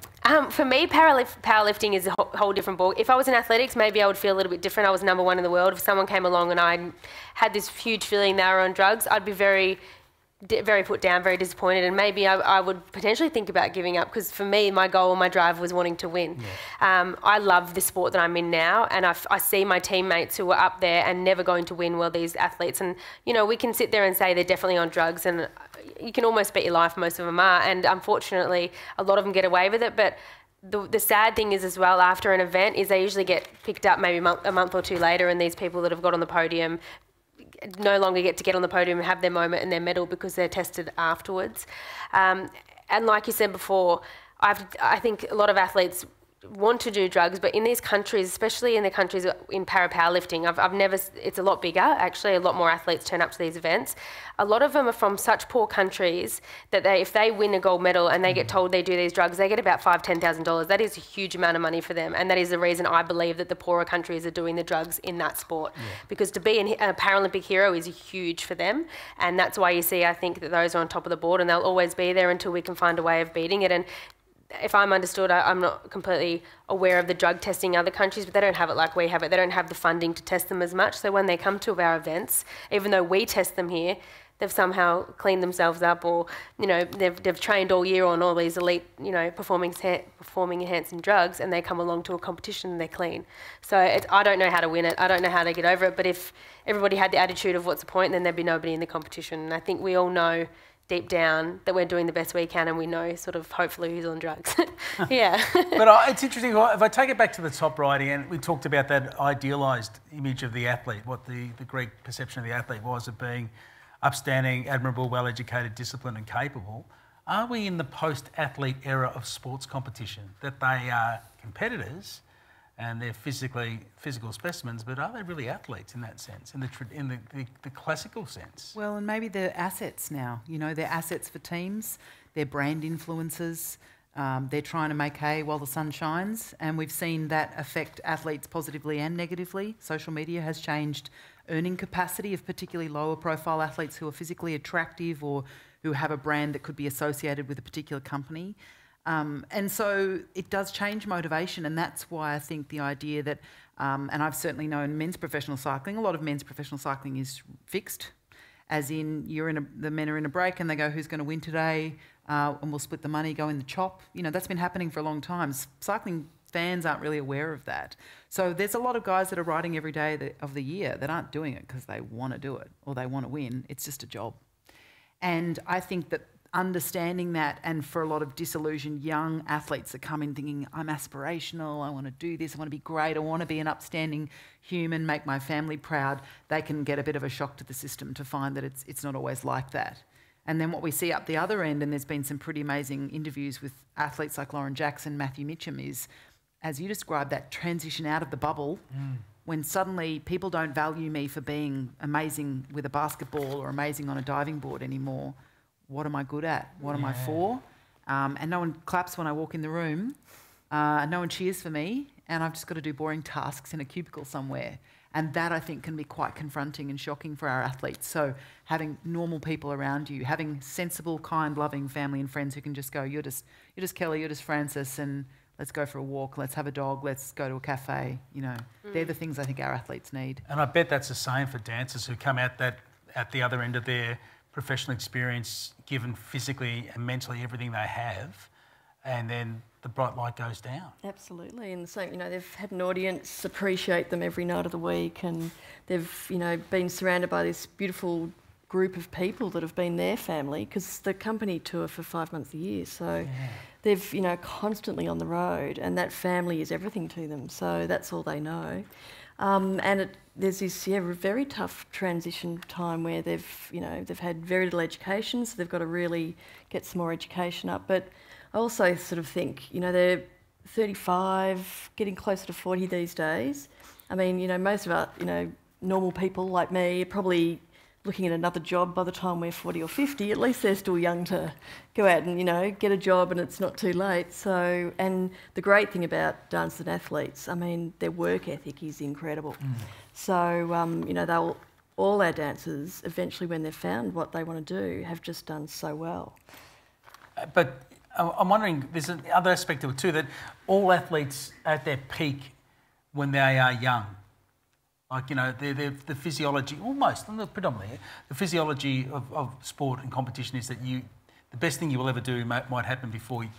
S5: For me, powerlifting is a whole different ball. If I was in athletics, maybe I would feel a little bit different. I was number one in the world. If someone came along and I had this huge feeling they were on drugs, I'd be very put down, very disappointed, and maybe I would potentially think about giving up, because for me, my goal, my drive was wanting to win. Yeah. I love the sport that I'm in now, and I see my teammates who are up there and never going to win, well, these athletes, and we can sit there and say they're definitely on drugs, and you can almost bet your life most of them are, and unfortunately, a lot of them get away with it, but the sad thing is as well, after an event, is they usually get picked up maybe a month or two later, and these people that have got on the podium no longer get on the podium and have their moment and their medal because they're tested afterwards. And like you said before, I think a lot of athletes want to do drugs, but in these countries, especially in the countries in powerlifting, I've never, it's a lot bigger, actually, a lot more athletes turn up to these events. A lot of them are from such poor countries that if they win a gold medal and they get told they do these drugs, they get about $5,000, $10,000. That is a huge amount of money for them, and that is the reason I believe that the poorer countries are doing the drugs in that sport. Yeah. Because to be a Paralympic hero is huge for them, and that's why you see, I think, that those are on top of the board, and they'll always be there until we can find a way of beating it. And if I'm understood, I'm not completely aware of the drug testing in other countries, but they don't have it like we have it. They don't have the funding to test them as much. So when they come to our events, even though we test them here, they've somehow cleaned themselves up, or they've trained all year on all these elite performing enhancing drugs, and they come along to a competition and they're clean. So I don't know how to win it. I don't know how to get over it. But if everybody had the attitude of what's the point, then there'd be nobody in the competition. And I think we all know deep down that we're doing the best we can, and we know sort of hopefully who's on drugs. Yeah.
S2: But it's interesting, if I take it back to the top right, and we talked about that idealised image of the athlete, what the Greek perception of the athlete was of being upstanding, admirable, well-educated, disciplined and capable. Are we in the post-athlete era of sports competition, that they are competitors and they're physical specimens, but are they really athletes in that sense, in the classical sense?
S3: Well, and maybe they're assets now. They're assets for teams, they're brand influencers, they're trying to make hay while the sun shines, and we've seen that affect athletes positively and negatively. Social media has changed earning capacity of particularly lower profile athletes who are physically attractive or who have a brand that could be associated with a particular company. And so it does change motivation, and that's why I think the idea that, and I've certainly known men's professional cycling, a lot of men's professional cycling is fixed, as in the men are in a break and they go, who's going to win today, and we'll split the money, go in the chop. That's been happening for a long time. Cycling fans aren't really aware of that. So there's a lot of guys that are riding every day of the year that aren't doing it because they want to do it or they want to win. It's just a job. And I think that understanding that, and for a lot of disillusioned young athletes that come in thinking, I'm aspirational, I want to do this, I want to be great, I want to be an upstanding human, make my family proud, they can get a bit of a shock to the system to find that it's not always like that. And then what we see up the other end, and there's been some pretty amazing interviews with athletes like Lauren Jackson, Matthew Mitchum, is, as you described, that transition out of the bubble when suddenly people don't value me for being amazing with a basketball or amazing on a diving board anymore, what am I good at? What am I for? And no one claps when I walk in the room. No one cheers for me, and I've just got to do boring tasks in a cubicle somewhere. And that, I think, can be quite confronting and shocking for our athletes. So having normal people around you, having sensible, kind, loving family and friends who can just go, you're just Kelly, you're just Francis, and let's go for a walk, let's have a dog, let's go to a cafe. You know, they're the things I think our athletes need.
S2: And I bet that's the same for dancers who come out at the other end of their professional experience, given physically and mentally everything they have, and then the bright light goes down.
S6: Absolutely, and so, you know, they've had an audience appreciate them every night of the week, and they've, you know, been surrounded by this beautiful group of people that have been their family, because the company tour for 5 months a year, so they've, you know, constantly on the road, and that family is everything to them, so that's all they know. There's this very tough transition time where they've had very little education, so they've got to really get some more education up. But I also sort of think, you know, they're 35, getting closer to 40 these days. I mean, you know, most of our, you know, normal people like me are probably looking at another job by the time we're 40 or 50. At least they're still young to go out and, you know, get a job, and it's not too late. So, and the great thing about dancers and athletes, I mean, their work ethic is incredible. So, you know, all our dancers, eventually when they've found what they want to do, have just done so well.
S2: But I'm wondering, there's another aspect of it too, that all athletes at their peak when they are young, like, you know, the physiology, almost, not predominantly, the physiology of sport and competition is that the best thing you will ever do might happen before you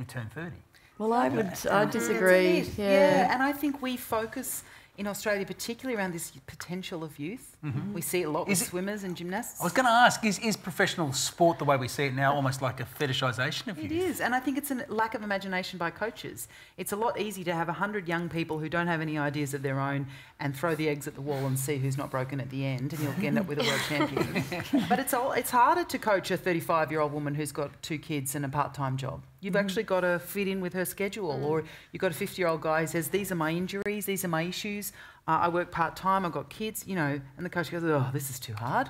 S2: turn 30.
S6: Well, I disagree.
S3: Yeah, and I think we focus in Australia, particularly around this potential of youth. We see it a lot with swimmers and gymnasts.
S2: I was going to ask, is professional sport, the way we see it now, almost like a fetishisation of youth?
S3: It is, and I think it's a lack of imagination by coaches. It's a lot easier to have 100 young people who don't have any ideas of their own and throw the eggs at the wall and see who's not broken at the end, and you'll end up with a world champion. But it's harder to coach a 35-year-old woman who's got 2 kids and a part-time job. You've actually got to fit in with her schedule, or you've got a 50-year-old guy who says, these are my injuries, these are my issues, I work part-time, I've got kids, you know, and the coach goes, oh, this is too hard.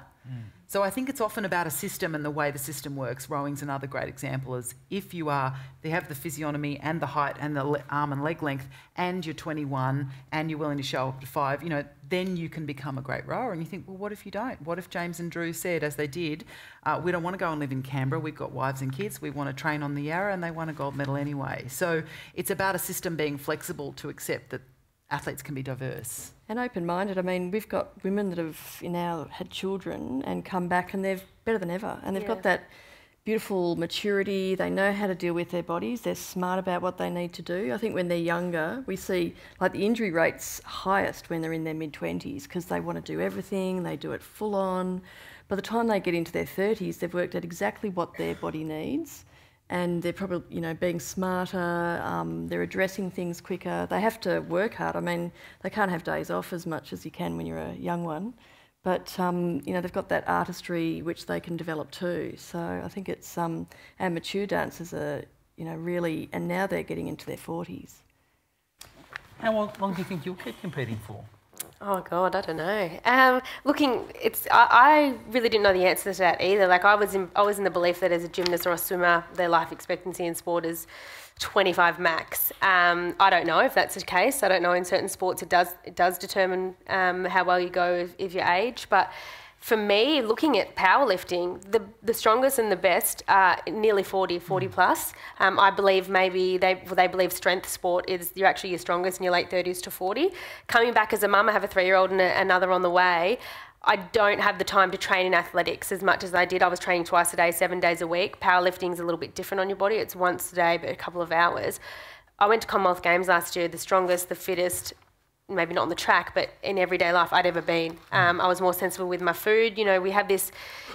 S3: So I think it's often about a system and the way the system works. Rowing's another great example. Is if they have the physiognomy and the height and the arm and leg length, and you're 21 and you're willing to show up to 5, you know, then you can become a great rower. And you think, well, what if you don't? What if James and Drew said, as they did, we don't want to go and live in Canberra, we've got wives and kids, we want to train on the Yarra, and they won a gold medal anyway. So it's about a system being flexible to accept that athletes can be diverse.
S6: And open-minded. I mean, we've got women that have now had children and come back, and they're better than ever. And they've got that beautiful maturity. They know how to deal with their bodies. They're smart about what they need to do. I think when they're younger, we see like the injury rate's highest when they're in their mid-20s, because they want to do everything. They do it full on. By the time they get into their 30s, they've worked out exactly what their body needs. And they're probably, you know, being smarter, they're addressing things quicker. They have to work hard. I mean, they can't have days off as much as you can when you're a young one. But, you know, they've got that artistry which they can develop too. So I think it's, our mature dancers are, you know, really, and now they're getting into their 40s.
S2: How long do you think you'll keep competing for?
S5: Oh God, I don't know. I really didn't know the answer to that either. Like I was in the belief that as a gymnast or a swimmer, their life expectancy in sport is 25 max. I don't know if that's the case. I don't know, in certain sports it does determine how well you go if you age. But for me, looking at powerlifting, the strongest and the best are nearly 40 plus. I believe maybe they believe strength sport is you're actually your strongest in your late 30s to 40. Coming back as a mum, I have a 3-year-old and another on the way. I don't have the time to train in athletics as much as I did. I was training twice a day, 7 days a week. Powerlifting's a little bit different on your body. It's once a day, but a couple of hours. I went to Commonwealth Games last year, the strongest, the fittest, maybe not on the track, but in everyday life I'd ever been. I was more sensible with my food. You know, we have this,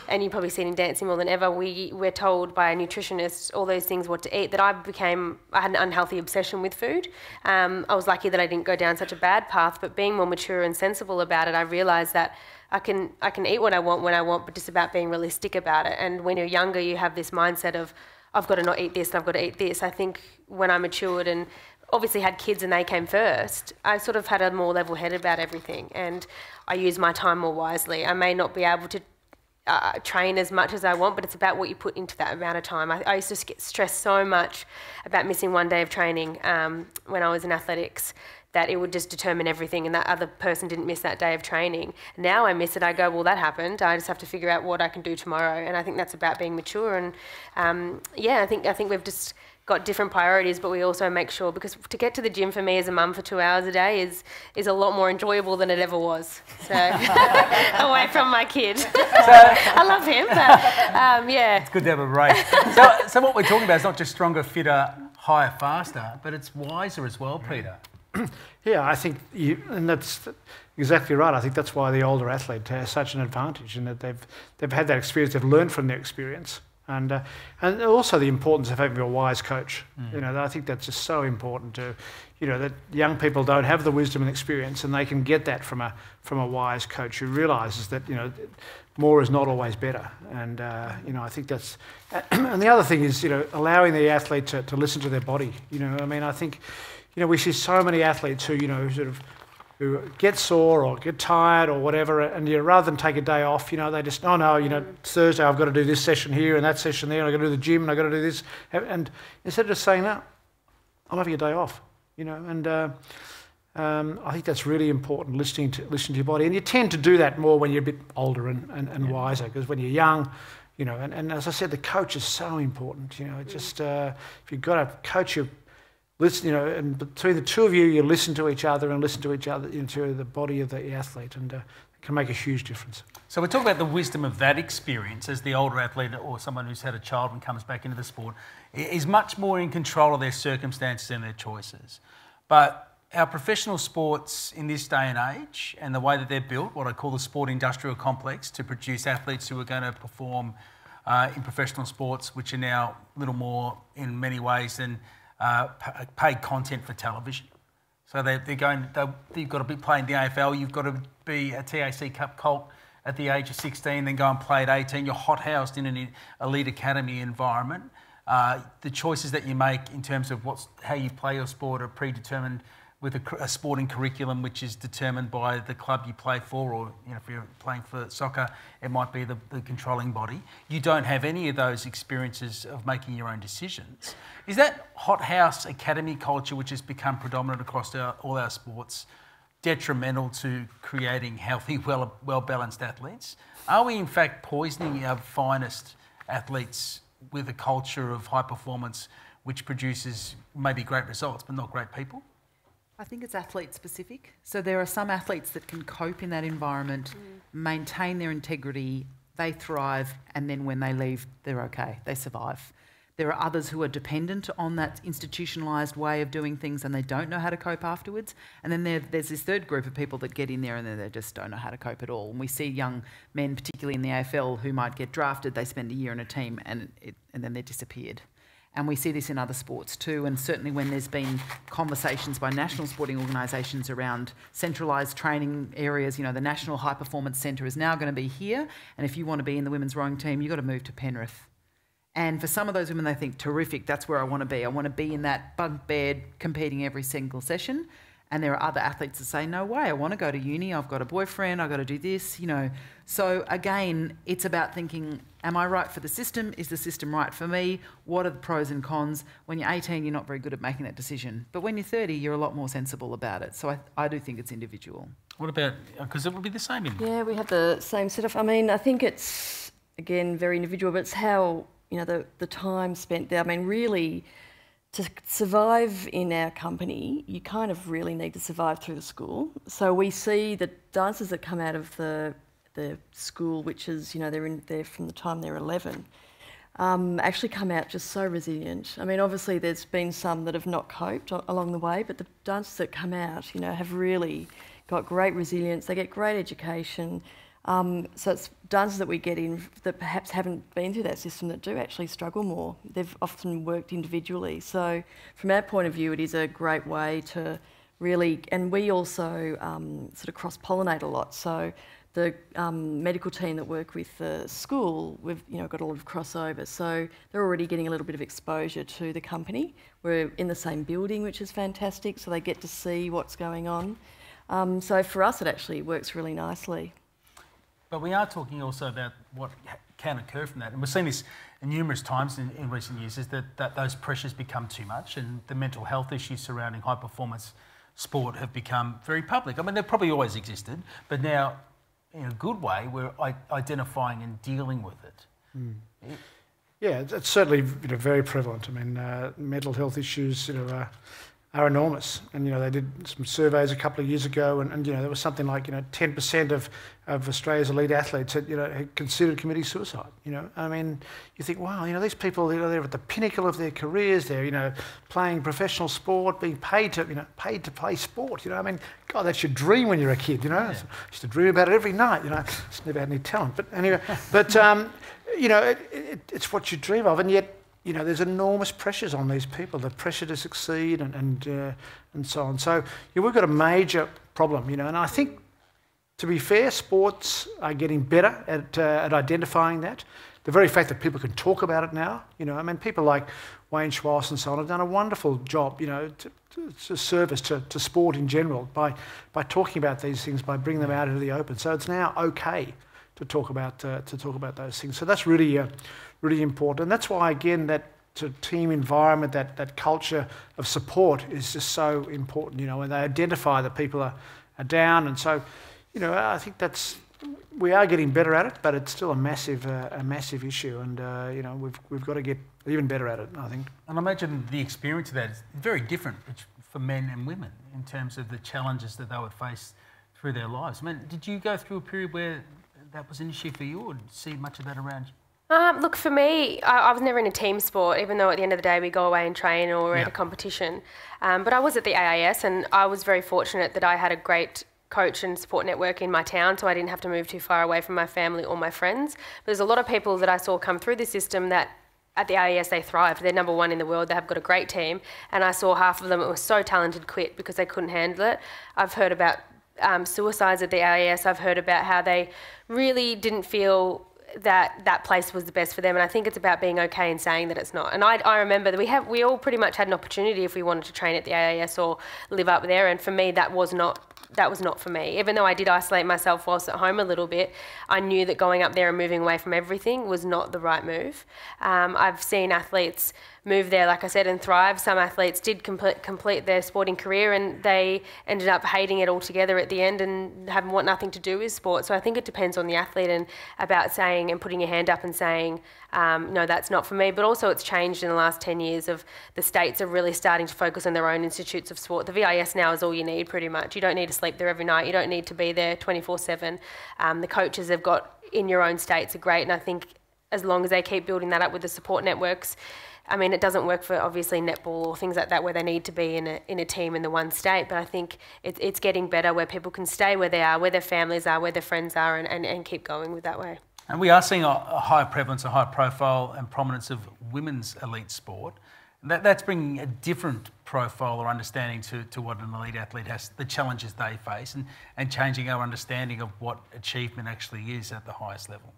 S5: and you've probably seen in dancing more than ever, we're told by a nutritionist all those things what to eat, that I had an unhealthy obsession with food. I was lucky that I didn't go down such a bad path, but being more mature and sensible about it, I realised that I can eat what I want when I want, but just about being realistic about it. And when you're younger, you have this mindset of, I've got to not eat this and I've got to eat this. I think when I matured and obviously had kids and they came first, I sort of had a more level head about everything, and I use my time more wisely. I may not be able to train as much as I want, but it's about what you put into that amount of time. I used to get stressed so much about missing one day of training when I was in athletics, that it would just determine everything, and that other person didn't miss that day of training. Now I miss it, I go, well, that happened. I just have to figure out what I can do tomorrow. And I think that's about being mature. And I think we've just got different priorities, but we also make sure, because to get to the gym for me as a mum for 2 hours a day is a lot more enjoyable than it ever was. So away from my kid. I love him, but yeah.
S2: It's good to have a break. So what we're talking about is not just stronger, fitter, higher, faster, but it's wiser as well, Peter.
S4: Yeah, I think, and that's exactly right. I think that's why the older athlete has such an advantage, in that they've had that experience, they've learned from their experience, and also the importance of having a wise coach. You know, I think that's just so important to, you know, that young people don't have the wisdom and experience, and they can get that from a wise coach who realises that, you know, more is not always better. And you know, I think that's, and the other thing is, you know, allowing the athlete to listen to their body. You know, I mean, I think, you know, we see so many athletes who, you know, who get sore or get tired or whatever, and you know, rather than take a day off, you know, they just, oh no, you know, Thursday I've got to do this session here and that session there, and I've got to do the gym and I've got to do this, and instead of just saying, no, I'm having a day off, you know, and I think that's really important, listening to your body, and you tend to do that more when you're a bit older and wiser, because when you're young, you know, and as I said, the coach is so important, you know, just if you've got a coach who listen, you know, and between the two of you, you listen to each other into the body of the athlete, and it can make a huge difference.
S2: So we're talking about the wisdom of that experience as the older athlete or someone who's had a child and comes back into the sport is much more in control of their circumstances and their choices. But our professional sports in this day and age, and the way that they're built, what I call the sport industrial complex, to produce athletes who are going to perform in professional sports, which are now a little more in many ways than paid content for television. So you've got to be playing the AFL, you've got to be a TAC Cup colt at the age of 16, then go and play at 18. You're hothoused in an elite academy environment. The choices that you make in terms of how you play your sport are predetermined with a sporting curriculum which is determined by the club you play for, or you know, if you're playing for soccer, it might be the controlling body. You don't have any of those experiences of making your own decisions. Is that hothouse academy culture, which has become predominant across all our sports, detrimental to creating healthy, well-balanced athletes? Are we in fact poisoning our finest athletes with a culture of high performance which produces maybe great results but not great people?
S3: I think it's athlete specific. So there are some athletes that can cope in that environment, maintain their integrity, they thrive, and then when they leave, they're okay, they survive. There are others who are dependent on that institutionalised way of doing things and they don't know how to cope afterwards. And then there's this third group of people that get in there and then they just don't know how to cope at all. And we see young men, particularly in the AFL, who might get drafted, they spend a year in a team and then they're disappeared. And we see this in other sports too, and certainly when there's been conversations by national sporting organisations around centralised training areas, you know, the National High Performance Centre is now going to be here, and if you want to be in the women's rowing team, you've got to move to Penrith. And for some of those women, they think, terrific, that's where I want to be. I want to be in that bunk bed competing every single session. And there are other athletes that say, no way, I want to go to uni, I've got a boyfriend, I've got to do this, you know. So again, it's about thinking, am I right for the system? Is the system right for me? What are the pros and cons? When you're 18, you're not very good at making that decision. But when you're 30, you're a lot more sensible about it. So I do think it's individual.
S2: What about, because it would be the same in...
S6: Yeah, we have the same setup. I mean, I think it's, again, very individual, but it's how, you know, the time spent there. I mean, really, to survive in our company, you kind of really need to survive through the school. So we see the dancers that come out of the school, which is, you know, they're in there from the time they're 11, actually come out just so resilient. I mean, obviously there's been some that have not coped along the way, but the dancers that come out, you know, have really got great resilience. They get great education. So it's dancers that we get in that perhaps haven't been through that system that do actually struggle more. They've often worked individually. So from our point of view, it is a great way to really, and we also sort of cross-pollinate a lot. So the medical team that work with the school, we've got a lot of crossover. So they're already getting a little bit of exposure to the company. We're in the same building, which is fantastic, so they get to see what's going on. So for us, it actually works really nicely.
S2: But we are talking also about what can occur from that. And we've seen this numerous times in recent years, is that those pressures become too much, and the mental health issues surrounding high performance sport have become very public. I mean, they've probably always existed, but now, in a good way, we're identifying and dealing with it.
S4: Yeah, it's certainly very prevalent. I mean, mental health issues are enormous. And they did some surveys a couple of years ago, and there was something like 10% of Australia's elite athletes had considered committing suicide. I mean, you think, wow, these people, they're at the pinnacle of their careers. They're playing professional sport, being paid to play sport. I mean, God, that's your dream when you're a kid. Yeah. I used to dream about it every night. Just never had any talent, but anyway, it's what you dream of, and yet. There's enormous pressures on these people, the pressure to succeed and so on. So we've got a major problem, and I think, to be fair, sports are getting better at identifying that. The very fact that people can talk about it now, I mean, people like Wayne Schwass and so on have done a wonderful job, to service to sport in general by talking about these things, by bringing them out into the open. So it's now okay to talk about those things. So that's really really important. And that's why, again, that team environment, that culture of support is just so important, when they identify that people are down. And so, I think we are getting better at it, but it's still a massive issue. And, we've got to get even better at it, I think.
S2: And I imagine the experience of that is very different for men and women in terms of the challenges that they would face through their lives. I mean, did you go through a period where that was an issue for you, or did you see much of that around you?
S5: Look, for me, I was never in a team sport, even though at the end of the day we go away and train or we're at a competition. But I was at the AIS, and I was very fortunate that I had a great coach and support network in my town, so I didn't have to move too far away from my family or my friends. But there's a lot of people that I saw come through the system that at the AIS they thrived. They're number one in the world. They have got a great team. And I saw half of them that were so talented quit because they couldn't handle it. I've heard about suicides at the AIS. I've heard about how they really didn't feel that place was the best for them, and I think it's about being okay and saying that it's not. And I remember that we all pretty much had an opportunity if we wanted to train at the AIS or live up there, and for me that was not for me. Even though I did isolate myself whilst at home a little bit, I knew that going up there and moving away from everything was not the right move. I've seen athletes move there, like I said, and thrive. Some athletes did complete their sporting career, and they ended up hating it altogether at the end and having nothing to do with sport. So I think it depends on the athlete and about saying and putting your hand up and saying, no, that's not for me. But also it's changed in the last 10 years of the states are really starting to focus on their own institutes of sport. The VIS now is all you need pretty much. You don't need to sleep there every night. You don't need to be there 24/7. The coaches they've got in your own states are great, and I think as long as they keep building that up with the support networks. I mean, it doesn't work for obviously netball or things like that where they need to be in a team in the one state, but I think it's getting better where people can stay where they are, where their families are, where their friends are, and keep going with that way.
S2: And we are seeing a higher prevalence, a high profile and prominence of women's elite sport. That's bringing a different profile or understanding to what an elite athlete has, the challenges they face, and changing our understanding of what achievement actually is at the highest level.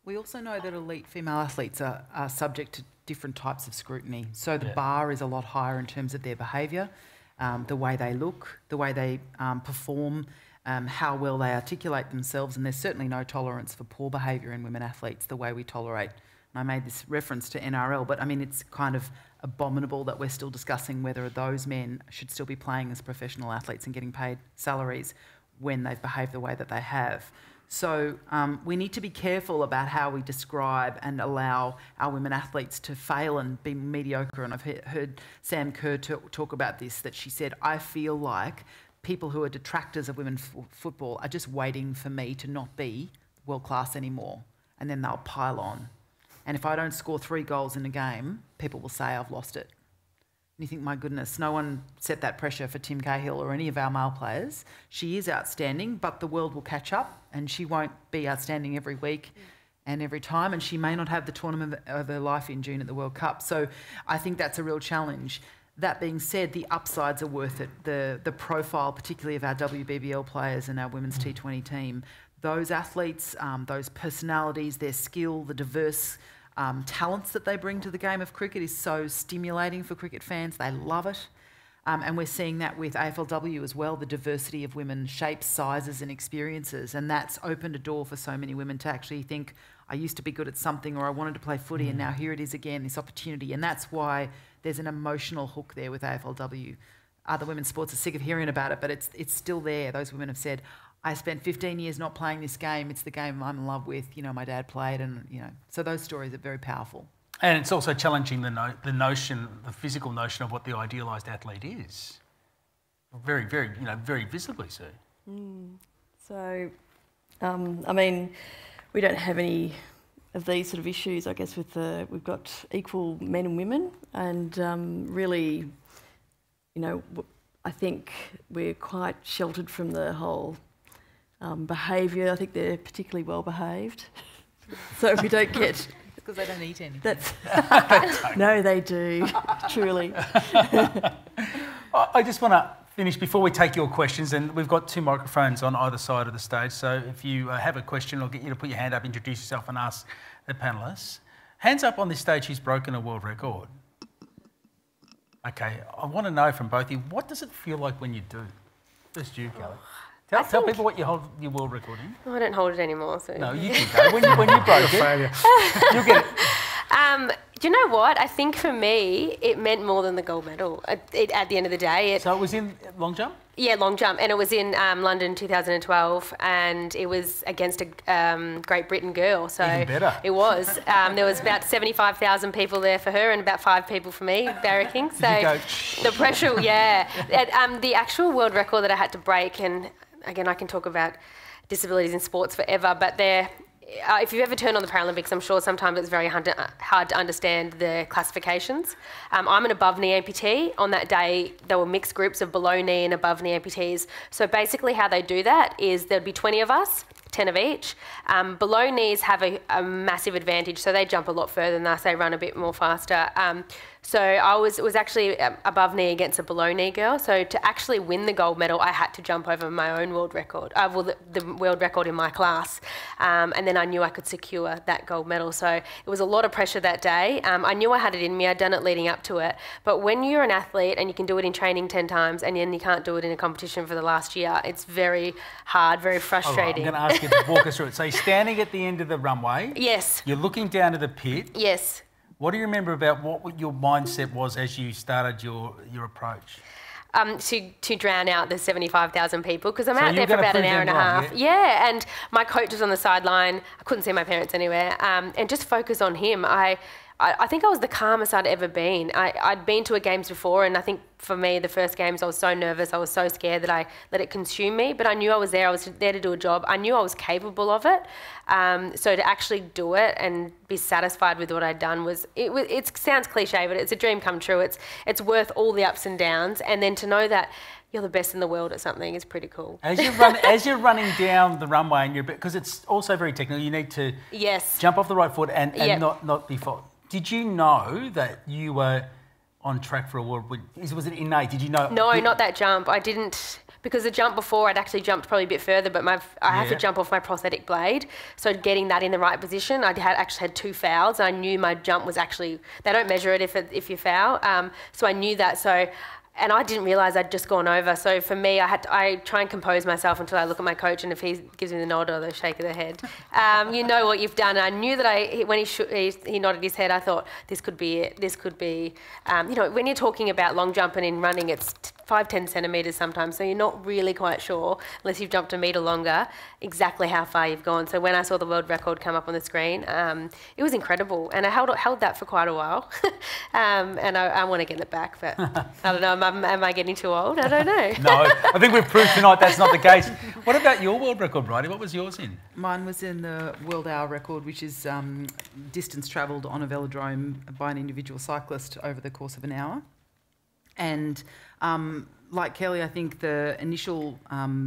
S3: We also know that elite female athletes are subject to different types of scrutiny. So the bar is a lot higher in terms of their behaviour, the way they look, the way they perform, how well they articulate themselves, and there's certainly no tolerance for poor behaviour in women athletes the way we tolerate. And I made this reference to NRL, but I mean, it's kind of abominable that we're still discussing whether those men should still be playing as professional athletes and getting paid salaries when they've behaved the way that they have. So we need to be careful about how we describe and allow our women athletes to fail and be mediocre. And I've heard Sam Kerr talk about this, that she said, I feel like people who are detractors of women's football are just waiting for me to not be world class anymore, and then they'll pile on. And if I don't score 3 goals in a game, people will say I've lost it. And you think, my goodness, no one set that pressure for Tim Cahill or any of our male players. She is outstanding, but the world will catch up, and she won't be outstanding every week and every time, and she may not have the tournament of her life in June at the World Cup. So I think that's a real challenge. That being said, the upsides are worth it. The profile, particularly of our WBBL players and our women's T20 team, those athletes, those personalities, their skill, the diverse talents that they bring to the game of cricket is so stimulating for cricket fans. They love it. And we're seeing that with AFLW as well, the diversity of women, shapes, sizes and experiences. And that's opened a door for so many women to actually think, I used to be good at something, or I wanted to play footy and now here it is again, this opportunity. And that's why there's an emotional hook there with AFLW. Other women's sports are sick of hearing about it, but it's still there. Those women have said, I spent 15 years not playing this game. It's the game I'm in love with. You know, my dad played, and you know, so those stories are very powerful.
S2: And it's also challenging the notion, the physical notion of what the idealised athlete is. Very, very, you know, very visibly so.
S6: So, I mean, we don't have any of these sort of issues, I guess, we've got equal men and women, and really, you know, I think we're quite sheltered from the whole behaviour. I think they're particularly well behaved, so we don't get.
S3: Because they don't eat anything.
S6: That's no, they do, truly.
S2: I just want to finish before we take your questions, and we've got 2 microphones on either side of the stage, so if you have a question, I'll get you to put your hand up, introduce yourself and ask the panellists. Hands up on this stage who's broken a world record. Okay, I want to know from both of you, what does it feel like when you do? First you, Kelly. Tell people what you hold your world record in.
S5: Oh, I don't hold it anymore. So.
S2: No, you can go. When you broke it, you'll get it.
S5: Do you know what? I think for me, it meant more than the gold medal. At the end of the day,
S2: so it was in long jump.
S5: Yeah, long jump, and it was in London 2012, and it was against a Great Britain girl. So
S2: even better.
S5: It was. There was about 75,000 people there for her, and about 5 people for me barracking. So
S2: Did you go,
S5: the pressure, yeah. The actual world record that I had to break, and again, I can talk about disabilities in sports forever, but if you've ever turned on the Paralympics, I'm sure sometimes it's very hard to understand the classifications. I'm an above knee amputee. On that day, there were mixed groups of below knee and above knee amputees. So basically how they do that is there'd be 20 of us, 10 of each. Below knees have a massive advantage, so they jump a lot further than us, they run a bit more faster. So it was actually above knee against a below knee girl. So to actually win the gold medal, I had to jump over my own world record, the world record in my class. And then I knew I could secure that gold medal. So it was a lot of pressure that day. I knew I had it in me, I'd done it leading up to it. But when you're an athlete and you can do it in training 10 times and then you can't do it in a competition for the last year, it's very hard, very frustrating.
S2: All right, I'm going to ask you to walk us through it. So you're standing at the end of the runway.
S5: Yes.
S2: You're looking down to the pit.
S5: Yes.
S2: What do you remember about what your mindset was as you started your approach?
S5: To drown out the 75,000 people, because I'm out there for about an hour and a half. Yeah, and my coach was on the sideline. I couldn't see my parents anywhere, and just focus on him. I think I was the calmest I'd ever been. I'd been to a games before, and I think for me, the first games, I was so nervous, I was so scared that I let it consume me, but I knew I was there to do a job. I knew I was capable of it. So to actually do it and be satisfied with what I'd done it sounds cliche, but it's a dream come true. It's worth all the ups and downs, and then to know that you're the best in the world at something is pretty cool.
S2: As you're running down the runway, and because it's also very technical, you need to jump off the right foot and not be fault. Did you know that you were on track for a world? Was it innate? Did you know?
S5: No, not that jump. I didn't, because the jump before I'd actually jumped probably a bit further, but I had to jump off my prosthetic blade. So getting that in the right position, I actually had 2 fouls. I knew my jump was actually, they don't measure it if you foul. So I knew that. And I didn't realise I'd just gone over. So for me, I try and compose myself until I look at my coach, and if he gives me the nod or the shake of the head, you know what you've done. And I knew that when he nodded his head, I thought, this could be it. This could be, you know, when you're talking about long jump and in running, it's 5-10 centimetres sometimes, so you're not really quite sure, unless you've jumped a metre longer, exactly how far you've gone. So when I saw the world record come up on the screen, it was incredible, and I held that for quite a while, and I want to get it back, but I don't know, am I getting too old? I don't know.
S2: No, I think we've proved tonight that's not the case. What about your world record, Brody? What was yours in?
S3: Mine was in the world hour record, which is distance travelled on a velodrome by an individual cyclist over the course of an hour. And like Kelly, I think the initial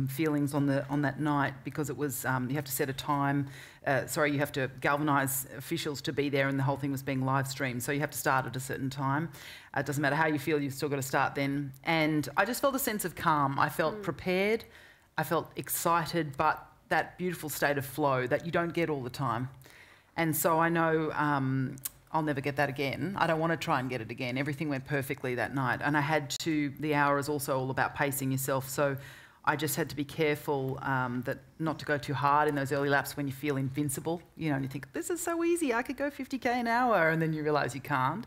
S3: feelings on that night, because it was you have to set a time. You have to galvanise officials to be there, and the whole thing was being live streamed. So you have to start at a certain time. It doesn't matter how you feel; you've still got to start then. And I just felt a sense of calm. I felt prepared. I felt excited, but that beautiful state of flow that you don't get all the time. And so I know I'll never get that again. I don't want to try and get it again. Everything went perfectly that night. And I had to, the hour is also all about pacing yourself. So I just had to be careful that not to go too hard in those early laps when you feel invincible. You know, and you think, this is so easy, I could go 50k an hour, and then you realise you can't.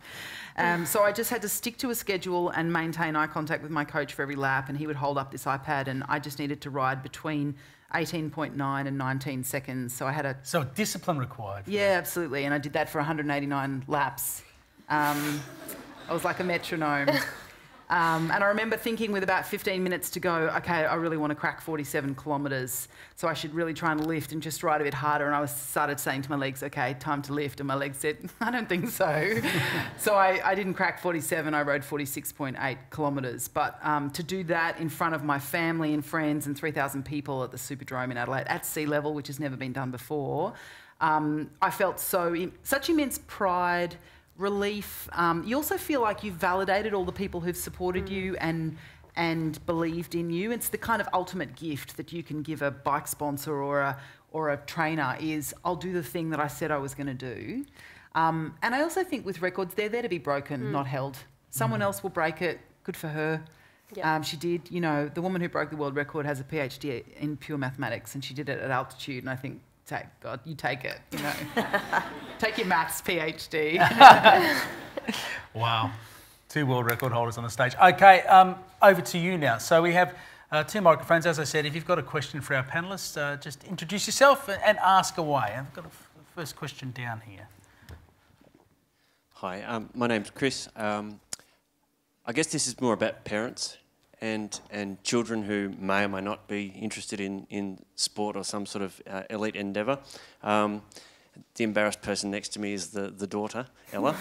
S3: So I just had to stick to a schedule and maintain eye contact with my coach for every lap, and he would hold up this iPad, and I just needed to ride between 18.9 and 19 seconds. So I had a...
S2: So discipline required.
S3: Yeah, absolutely. And I did that for 189 laps. I was like a metronome. And I remember thinking with about 15 minutes to go, okay, I really want to crack 47 kilometres, so I should really try and lift and just ride a bit harder. And I started saying to my legs, okay, time to lift. And my legs said, I don't think so. So I didn't crack 47, I rode 46.8 kilometres. But to do that in front of my family and friends and 3,000 people at the Superdrome in Adelaide at sea level, which has never been done before, I felt such immense pride, relief. You also feel like you've validated all the people who've supported you and believed in you. It's the kind of ultimate gift that you can give a bike sponsor or a trainer is, I'll do the thing that I said I was going to do. And I also think with records, they're there to be broken, not held. Someone else will break it. Good for her. Yep. She did. You know, the woman who broke the world record has a PhD in pure mathematics, and she did it at altitude, and I think, God, you take it, you know. Take your maths PhD.
S2: Wow. 2 world record holders on the stage. Okay, over to you now. So we have 2 microphones. As I said, if you've got a question for our panellists, just introduce yourself and ask away. I've got a first question down here.
S7: Hi, my name's Chris. I guess this is more about parents and children who may or may not be interested in sport or some sort of elite endeavour. The embarrassed person next to me is the daughter, Ella.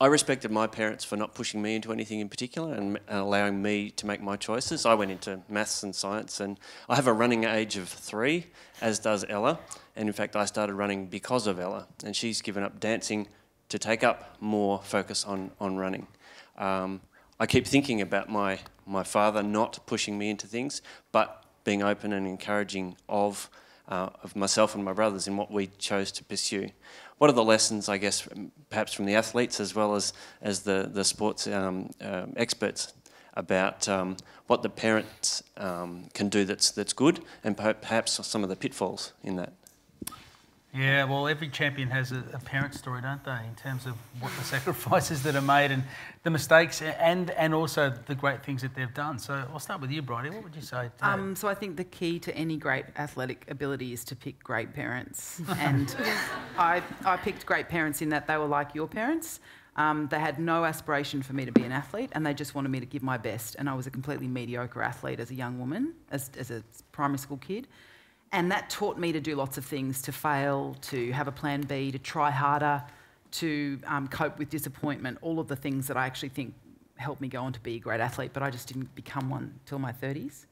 S7: I respected my parents for not pushing me into anything in particular and allowing me to make my choices. I went into maths and science, and I have a running age of 3, as does Ella. And in fact, I started running because of Ella, and she's given up dancing to take up more focus on running. I keep thinking about my father not pushing me into things, but being open and encouraging of myself and my brothers in what we chose to pursue. What are the lessons, I guess, perhaps from the athletes as well as the sports experts about what the parents can do that's good, and perhaps some of the pitfalls in that?
S2: Yeah, well, every champion has a parent story, don't they, in terms of what the sacrifices that are made and the mistakes and also the great things that they've done. So I'll start with you, Brody. What would you say?
S3: So I think the key to any great athletic ability is to pick great parents. And I picked great parents in that they were like your parents. They had no aspiration for me to be an athlete, and they just wanted me to give my best. And I was a completely mediocre athlete as a young woman, as a primary school kid. And that taught me to do lots of things, to fail, to have a plan B, to try harder, to cope with disappointment, all of the things that I actually think helped me go on to be a great athlete, but I just didn't become one till my 30s.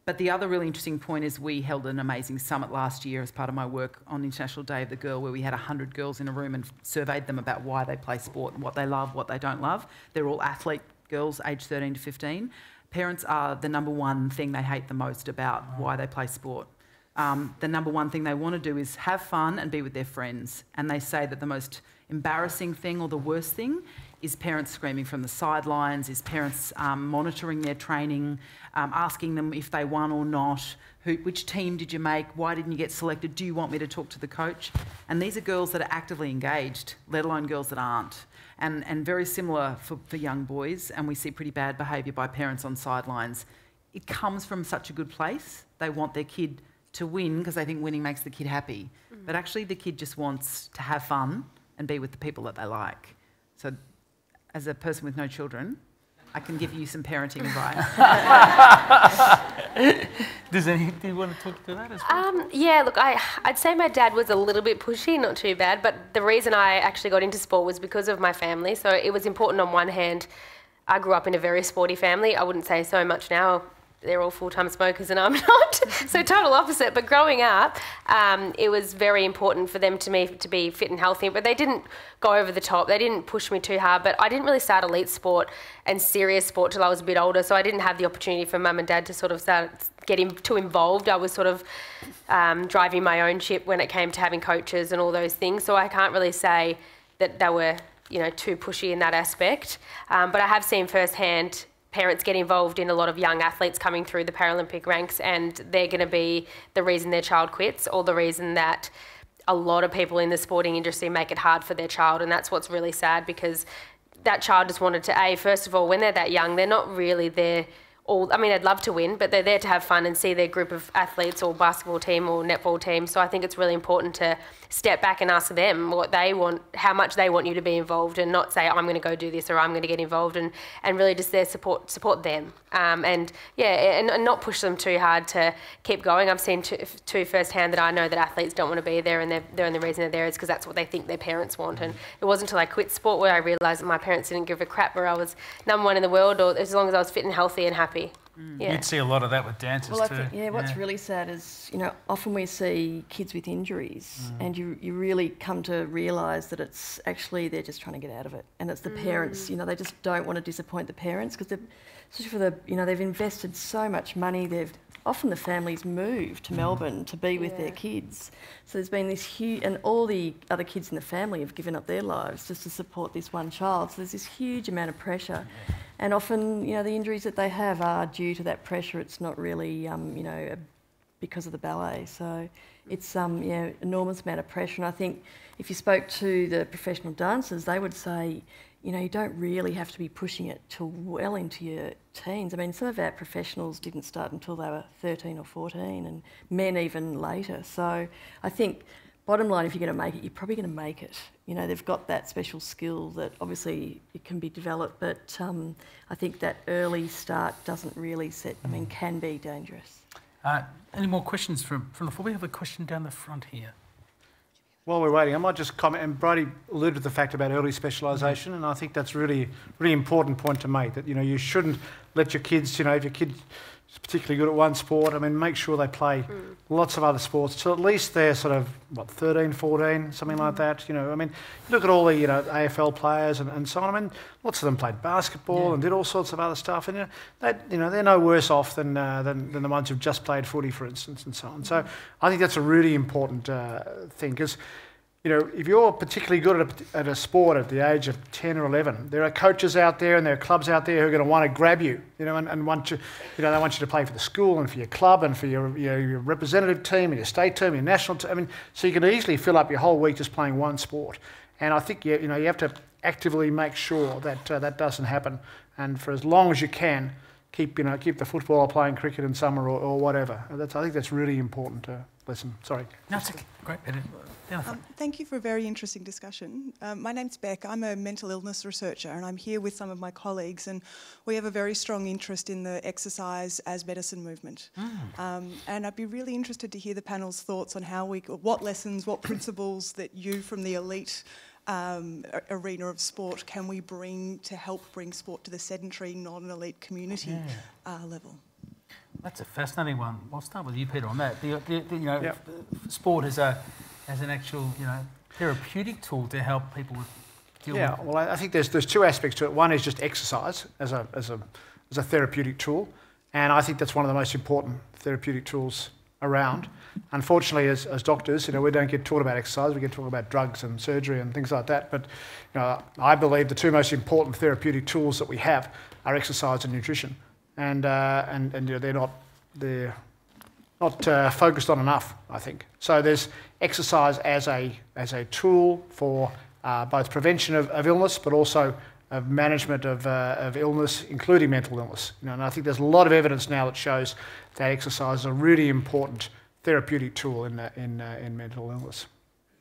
S3: But the other really interesting point is we held an amazing summit last year as part of my work on the International Day of the Girl, where we had 100 girls in a room and surveyed them about why they play sport and what they love, what they don't love. They're all athlete girls aged 13 to 15. Parents are the number one thing they hate the most about why they play sport. The number one thing they want to do is have fun and be with their friends. And they say that the most embarrassing thing or the worst thing is parents screaming from the sidelines, is parents monitoring their training, asking them if they won or not, which team did you make, why didn't you get selected, do you want me to talk to the coach? And these are girls that are actively engaged, let alone girls that aren't. And very similar for young boys, and we see pretty bad behaviour by parents on sidelines. It comes from such a good place. They want their kid to win because they think winning makes the kid happy. But actually the kid just wants to have fun and be with the people that they like. So as a person with no children, I can give you some parenting advice.
S2: Do you want to talk to that as well?
S5: Yeah, look, I'd say my dad was a little bit pushy, not too bad, but the reason I actually got into sport was because of my family. So it was important on one hand I grew up in a very sporty family. I wouldn't say so much now. They're all full-time smokers and I'm not, so total opposite. But growing up, it was very important for them to be fit and healthy, but they didn't go over the top. They didn't push me too hard, but I didn't really start elite sport and serious sport till I was a bit older, so I didn't have the opportunity for mum and dad to sort of start getting too involved. I was sort of driving my own ship when it came to having coaches and all those things, so I can't really say that they were, you know, too pushy in that aspect. But I have seen firsthand parents get involved in a lot of young athletes coming through the Paralympic ranks, and they're going to be the reason their child quits, or the reason that a lot of people in the sporting industry make it hard for their child. And that's what's really sad, because that child just wanted to, first of all, when they're that young, they're not really there they'd love to win, but they're there to have fun and see their group of athletes or basketball team or netball team. So I think it's really important to step back and ask them what they want, how much they want you to be involved, and not say, I'm going to go do this or I'm going to get involved, and really just there support them. And not push them too hard to keep going. I've seen too firsthand that I know that athletes don't want to be there, and the only reason they're there is because that's what they think their parents want. And it wasn't until I quit sport where I realised that my parents didn't give a crap where I was #1 in the world, or as long as I was fit and healthy and happy. Yeah.
S2: You'd see a lot of that with dancers too.
S6: I think, what's really sad is, you know, often we see kids with injuries and you really come to realise that it's actually they're just trying to get out of it, and it's the parents, you know, they just don't want to disappoint the parents, because they've invested so much money. Often the families moved to Melbourne to be with their kids. So there's been this huge, and all the other kids in the family have given up their lives just to support this one child. So there's this huge amount of pressure. And often, you know, the injuries that they have are due to that pressure. It's not really, because of the ballet. So it's, enormous amount of pressure. And I think if you spoke to the professional dancers, they would say, you know, you don't really have to be pushing it till well into your teens. I mean, some of our professionals didn't start until they were 13 or 14, and men even later. So I think, bottom line, if you're going to make it, you're probably going to make it. You know, they've got that special skill that obviously it can be developed, but I think that early start doesn't really can be dangerous.
S2: Any more questions from the floor? We have a question down the front here.
S4: While we're waiting, I might just comment, and Brody alluded to the fact about early specialisation, and I think that's really important point to make, that, you know, you shouldn't let your kids, you know, if your kid is particularly good at one sport, I mean, make sure they play lots of other sports till at least they're sort of, 13, 14, something like that, you know. I mean, look at all the, you know, AFL players and so on. I mean, lots of them played basketball and did all sorts of other stuff, and, they're no worse off than the ones who've just played footy, for instance, and so on. So I think that's a really important thing, because, you know, if you're particularly good at a sport at the age of 10 or 11, there are coaches out there and there are clubs out there who are going to want to grab you, you know, and want you, you know, they want you to play for the school and for your club and for your representative team and your state team, your national team. I mean, so you can easily fill up your whole week just playing one sport. And I think, you have to actively make sure that that doesn't happen. And for as long as you can, keep the football or playing cricket in summer or whatever. I think that's really important to listen. Sorry.
S2: No, it's okay. Great.
S8: Thank you for a very interesting discussion. My name's Beck. I'm a mental illness researcher, and I'm here with some of my colleagues, and we have a very strong interest in the exercise as medicine movement. And I'd be really interested to hear the panel's thoughts on what lessons, what principles that you from the elite arena of sport can we bring to help bring sport to the sedentary, non-elite community level.
S2: That's a fascinating one. I'll start with you, Peter, on that. Sport as an actual, therapeutic tool to help people deal with.
S4: Yeah, well, I think there's two aspects to it. One is just exercise as a therapeutic tool, and I think that's one of the most important therapeutic tools around. Unfortunately, as doctors, we don't get taught about exercise. We get taught about drugs and surgery and things like that. But I believe the two most important therapeutic tools that we have are exercise and nutrition, and they're not focused on enough, I think. So there's exercise as a tool for both prevention of illness, but also of management of illness, including mental illness. And I think there's a lot of evidence now that shows that exercise is a really important therapeutic tool in mental illness.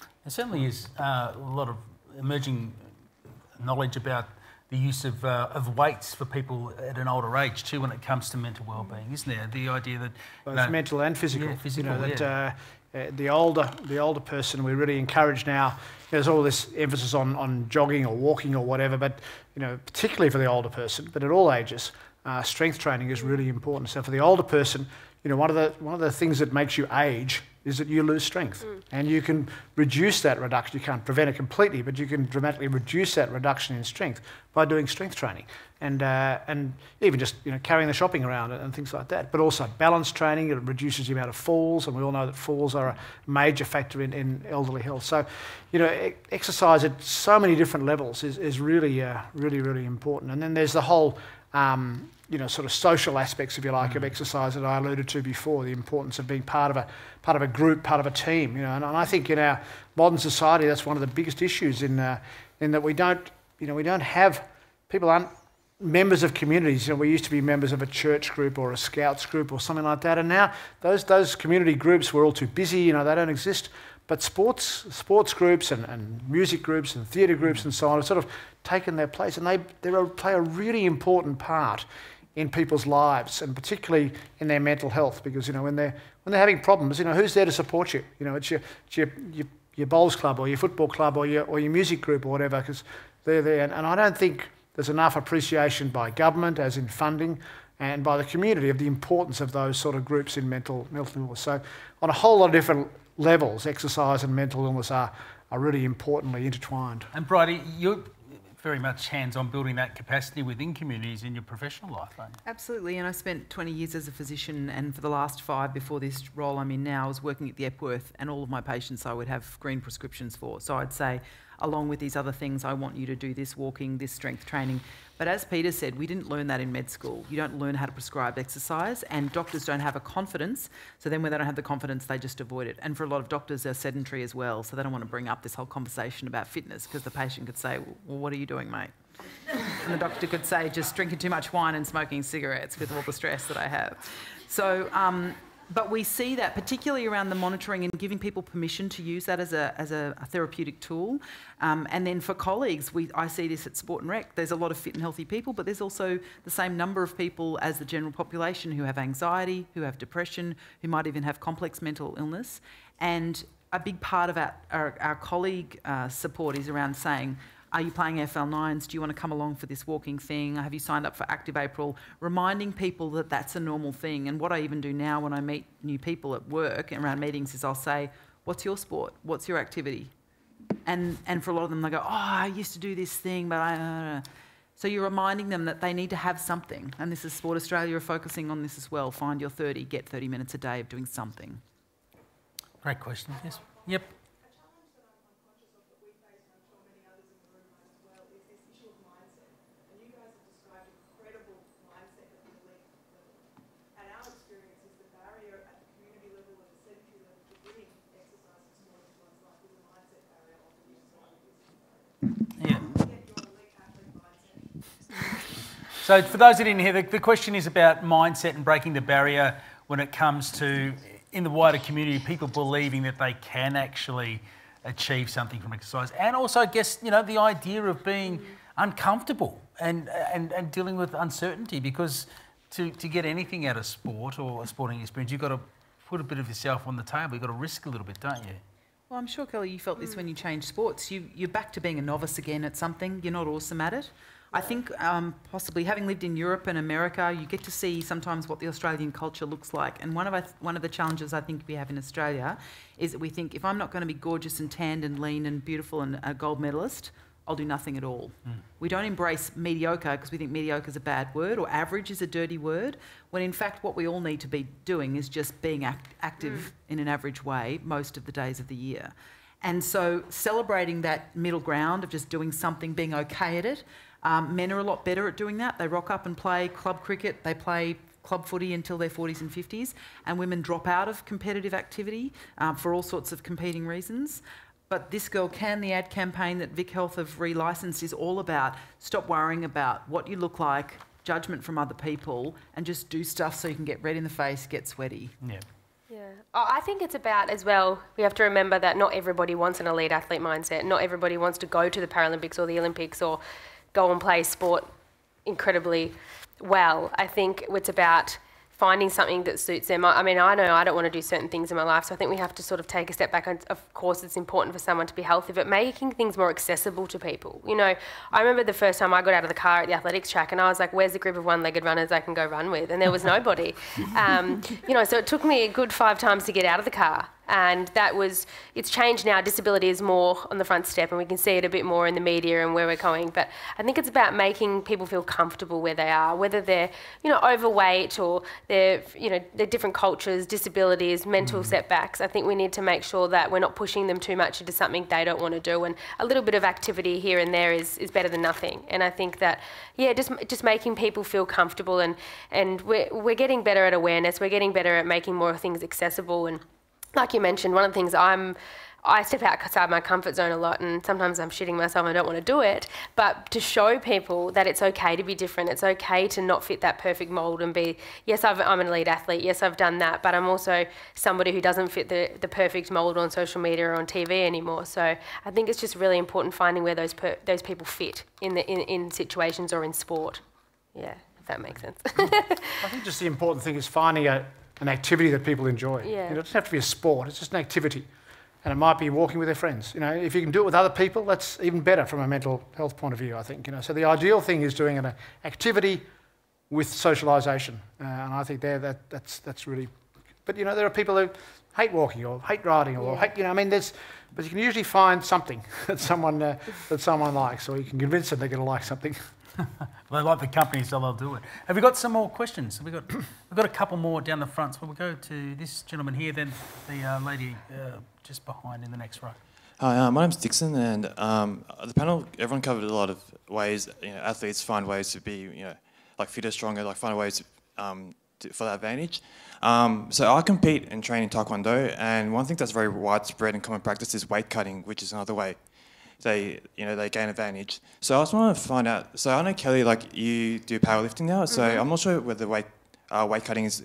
S2: There certainly is a lot of emerging knowledge about the use of weights for people at an older age too, when it comes to mental well-being, isn't there? The idea that
S4: both mental and physical.
S2: Yeah, physical.
S4: the older person, we really encourage now. There's all this emphasis on jogging or walking or whatever, but particularly for the older person, but at all ages, strength training is really important. So for the older person, one of the things that makes you age is that you lose strength, and you can reduce that reduction. You can't prevent it completely, but you can dramatically reduce that reduction in strength by doing strength training, and even just carrying the shopping around and things like that. But also balance training, it reduces the amount of falls, and we all know that falls are a major factor in elderly health. So, exercise at so many different levels is really, really important. And then there's the whole sort of social aspects, if you like, of exercise that I alluded to before, the importance of being part of a group, part of a team, and I think in our modern society that's one of the biggest issues in that we don't have, people aren't members of communities. We used to be members of a church group or a scouts group or something like that, and now those community groups, we're all too busy, they don't exist. But sports groups and music groups and theatre groups and so on have sort of taken their place, and they play a really important part in people's lives, and particularly in their mental health, because when they're having problems, who's there to support you? It's your bowls club or your football club or your music group or whatever, because they're there. And I don't think there's enough appreciation by government, as in funding, and by the community, of the importance of those sort of groups in mental illness. So on a whole lot of different levels, exercise and mental illness are really importantly intertwined.
S2: And Brody, you're very much hands-on building that capacity within communities in your professional life, aren't you?
S3: Absolutely, and I spent 20 years as a physician, and for the last 5 before this role I'm in now, I was working at the Epworth, and all of my patients I would have green prescriptions for. So I'd say, along with these other things, I want you to do this walking, this strength training. But as Peter said, we didn't learn that in med school. You don't learn how to prescribe exercise, and doctors don't have a confidence. So then when they don't have the confidence, they just avoid it. And for a lot of doctors, they're sedentary as well. So they don't want to bring up this whole conversation about fitness, because the patient could say, well, what are you doing, mate? And the doctor could say, just drinking too much wine and smoking cigarettes with all the stress that I have. So, but we see that particularly around the monitoring and giving people permission to use that as a therapeutic tool. And then for colleagues, I see this at Sport and Rec. There's a lot of fit and healthy people, but there's also the same number of people as the general population who have anxiety, who have depression, who might even have complex mental illness. And a big part of our colleague support is around saying, are you playing FL9s? Do you want to come along for this walking thing? Have you signed up for Active April? Reminding people that that's a normal thing. And what I even do now when I meet new people at work and around meetings is I'll say, what's your sport? What's your activity? And for a lot of them, they go, oh, I used to do this thing, but I... So you're reminding them that they need to have something. And this is Sport Australia are focusing on this as well. Find your 30, get 30 minutes a day of doing something.
S2: Great question, yes. Yep. So for those that didn't hear, the question is about mindset and breaking the barrier when it comes to, in the wider community, people believing that they can actually achieve something from exercise. And also, I guess, the idea of being uncomfortable and dealing with uncertainty, because to get anything out of sport or a sporting experience, you've got to put a bit of yourself on the table. You've got to risk a little bit, don't you?
S3: Well, I'm sure, Kelly, you felt this when you changed sports. You're back to being a novice again at something. You're not awesome at it. I think possibly having lived in Europe and America, you get to see sometimes what the Australian culture looks like. And one of the challenges I think we have in Australia is that we think, if I'm not going to be gorgeous and tanned and lean and beautiful and a gold medalist, I'll do nothing at all. We don't embrace mediocre because we think mediocre is a bad word, or average is a dirty word, when in fact what we all need to be doing is just being active in an average way most of the days of the year. And so celebrating that middle ground of just doing something, being okay at it. Men are a lot better at doing that. They rock up and play club cricket, they play club footy until their 40s and 50s, and women drop out of competitive activity for all sorts of competing reasons. But This Girl Can, the ad campaign that Vic Health have relicensed, is all about stop worrying about what you look like, judgment from other people, and just do stuff so you can get red in the face, get sweaty.
S2: Yeah.
S5: Yeah. I think it's about, as well, we have to remember that not everybody wants an elite athlete mindset. Not everybody wants to go to the Paralympics or the Olympics or go and play sport incredibly well. I think it's about finding something that suits them. I mean, I know I don't want to do certain things in my life, so I think we have to sort of take a step back. And of course, it's important for someone to be healthy, but making things more accessible to people. You know, I remember the first time I got out of the car at the athletics track and I was like, where's the group of one-legged runners I can go run with? And there was nobody. You know, so it took me a good 5 times to get out of the car. And it's changed now. Disability is more on the front step and we can see it a bit more in the media and where we're going. But I think it's about making people feel comfortable where they are, whether they're, you know, overweight or they're different cultures, disabilities, mental setbacks. I think we need to make sure that we're not pushing them too much into something they don't want to do. And a little bit of activity here and there is better than nothing. And I think that, yeah, just making people feel comfortable and we're getting better at awareness. We're getting better at making more things accessible. And like you mentioned, one of the things I step outside my comfort zone a lot and sometimes I'm shitting myself and I don't want to do it, but to show people that it's okay to be different, it's okay to not fit that perfect mould and be, yes, I'm an elite athlete, yes, I've done that, but I'm also somebody who doesn't fit the perfect mould on social media or on TV anymore. So I think it's just really important finding where those people fit in situations or in sport. Yeah, if that makes sense.
S4: I think just the important thing is finding an activity that people enjoy.
S5: Yeah.
S4: You know, it doesn't have to be a sport, it's just an activity. And it might be walking with their friends. You know, if you can do it with other people, that's even better from a mental health point of view, I think. You know, so the ideal thing is doing an activity with socialisation. And I think that's really... But, you know, there are people who hate walking or hate riding or hate, you know, I mean, but you can usually find something that someone likes, or you can convince them they're going to like something.
S2: They like the company, so they'll do it. Have we got some more questions? We've got a couple more down the front. So we'll go to this gentleman here, then the lady just behind in the next row.
S9: Hi, my name's Dixon, and the panel, everyone covered a lot of ways, you know, athletes find ways to be, you know, like fitter, stronger, like find ways for that advantage. So I compete and train in Taekwondo, and one thing that's very widespread and common practice is weight cutting, which is another way they gain advantage. So I just want to find out, so I know, Kelly, like you do powerlifting now, so I'm not sure whether weight cutting is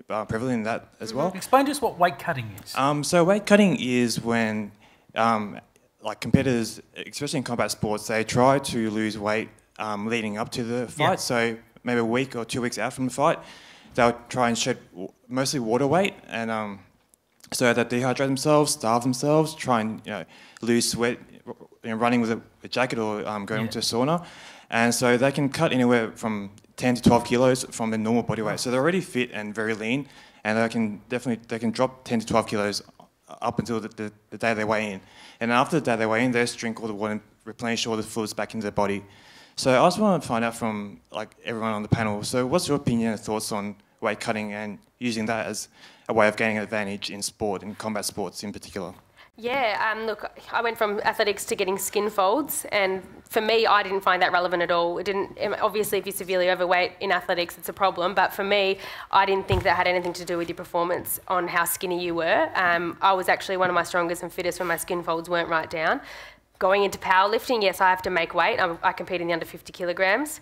S9: prevalent in that as well.
S2: Explain to us what weight cutting is.
S9: So weight cutting is when like competitors, especially in combat sports, they try to lose weight leading up to the fight. So maybe a week or 2 weeks out from the fight, they'll try and shed mostly water weight, and so that dehydrate themselves, starve themselves, try and lose sweat, running with a jacket or going to a sauna, and so they can cut anywhere from 10 to 12 kilos from their normal body weight. So they're already fit and very lean, and they can drop 10 to 12 kilos up until the day they weigh in. And after the day they weigh in, they just drink all the water and replenish all the fluids back into their body. So I just want to find out from like everyone on the panel, so what's your opinion and thoughts on weight cutting and using that as a way of gaining an advantage in sport, in combat sports in particular?
S5: Yeah, look, I went from athletics to getting skin folds, and for me, I didn't find that relevant at all. It didn't. Obviously, if you're severely overweight in athletics, it's a problem. But for me, I didn't think that had anything to do with your performance on how skinny you were. I was actually one of my strongest and fittest when my skin folds weren't right down. Going into powerlifting, yes, I have to make weight. I compete in the under 50 kilograms.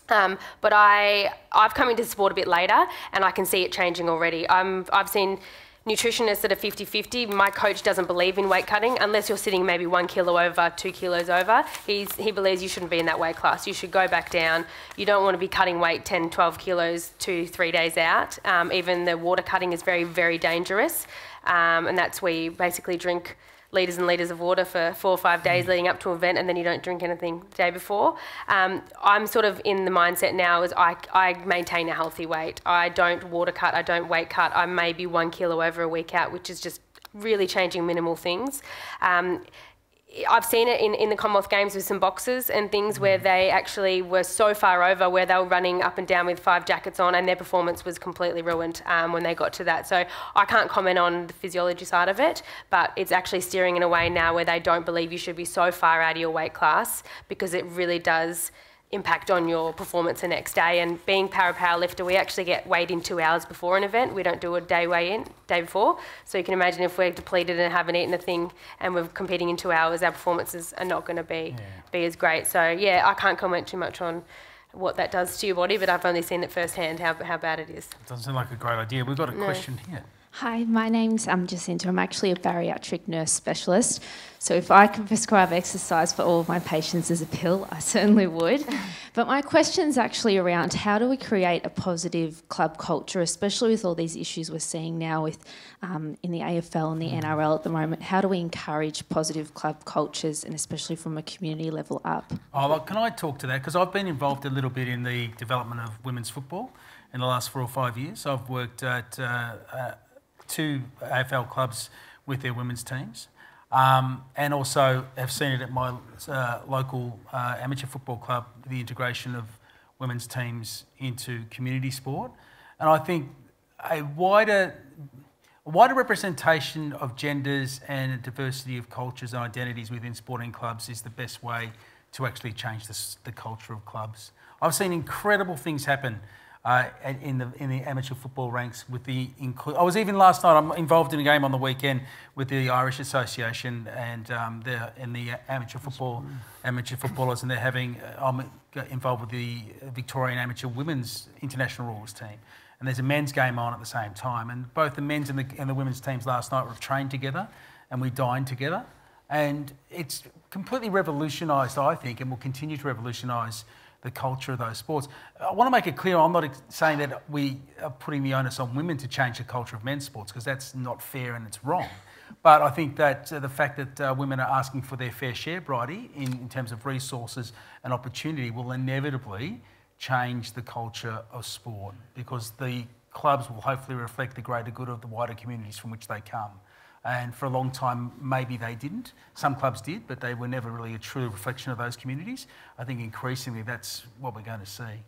S5: But I've come into sport a bit later, and I can see it changing already. I've seen nutritionists that are 50-50. My coach doesn't believe in weight cutting unless you're sitting maybe 1 kilo over, 2 kilos over. He believes you shouldn't be in that weight class. You should go back down. You don't want to be cutting weight 10, 12 kilos 2-3 days out. Even the water cutting is very, very dangerous. And that's where you basically drink litres and litres of water for 4 or 5 days leading up to an event, and then you don't drink anything the day before. I'm sort of in the mindset now is I maintain a healthy weight. I don't water cut, I don't weight cut. I may be 1 kilo over a week out, which is just really changing minimal things. I've seen it in the Commonwealth Games with some boxers and things where they actually were so far over where they were running up and down with 5 jackets on, and their performance was completely ruined when they got to that. So I can't comment on the physiology side of it, but it's actually steering in a way now where they don't believe you should be so far out of your weight class, because it really does impact on your performance the next day. And being powerlifter, we actually get weighed in 2 hours before an event. We don't do a day before. So you can imagine if we're depleted and haven't eaten a thing and we're competing in 2 hours, our performances are not going to be as great. So yeah, I can't comment too much on what that does to your body, but I've only seen it firsthand how bad it is.
S2: It doesn't sound like a great idea. We've got a question here.
S10: Hi, my name's Jacinta. I'm actually a bariatric nurse specialist. So if I could prescribe exercise for all of my patients as a pill, I certainly would. But my question's actually around how do we create a positive club culture, especially with all these issues we're seeing now with in the AFL and the NRL at the moment. How do we encourage positive club cultures, and especially from a community level up?
S2: Oh, well, can I talk to that? Because I've been involved a little bit in the development of women's football in the last 4 or 5 years. I've worked at 2 AFL clubs with their women's teams, and also have seen it at my local amateur football club, the integration of women's teams into community sport. And I think a wider representation of genders and a diversity of cultures and identities within sporting clubs is the best way to actually change the culture of clubs. I've seen incredible things happen in the amateur football ranks with the I was even last night. I'm involved in a game on the weekend with the Irish Association and the amateur footballers, and they're having. I'm involved with the Victorian Amateur Women's International Rules team, and there's a men's game on at the same time. And both the men's and the women's teams last night were trained together, and we dined together, and it's completely revolutionised, I think, and will continue to revolutionise the culture of those sports. I want to make it clear, I'm not saying that we are putting the onus on women to change the culture of men's sports, because that's not fair and it's wrong. But I think that the fact that women are asking for their fair share, Brody, in terms of resources and opportunity, will inevitably change the culture of sport, because the clubs will hopefully reflect the greater good of the wider communities from which they come. And for a long time, maybe they didn't. Some clubs did, but they were never really a true reflection of those communities. I think increasingly that's what we're going to see.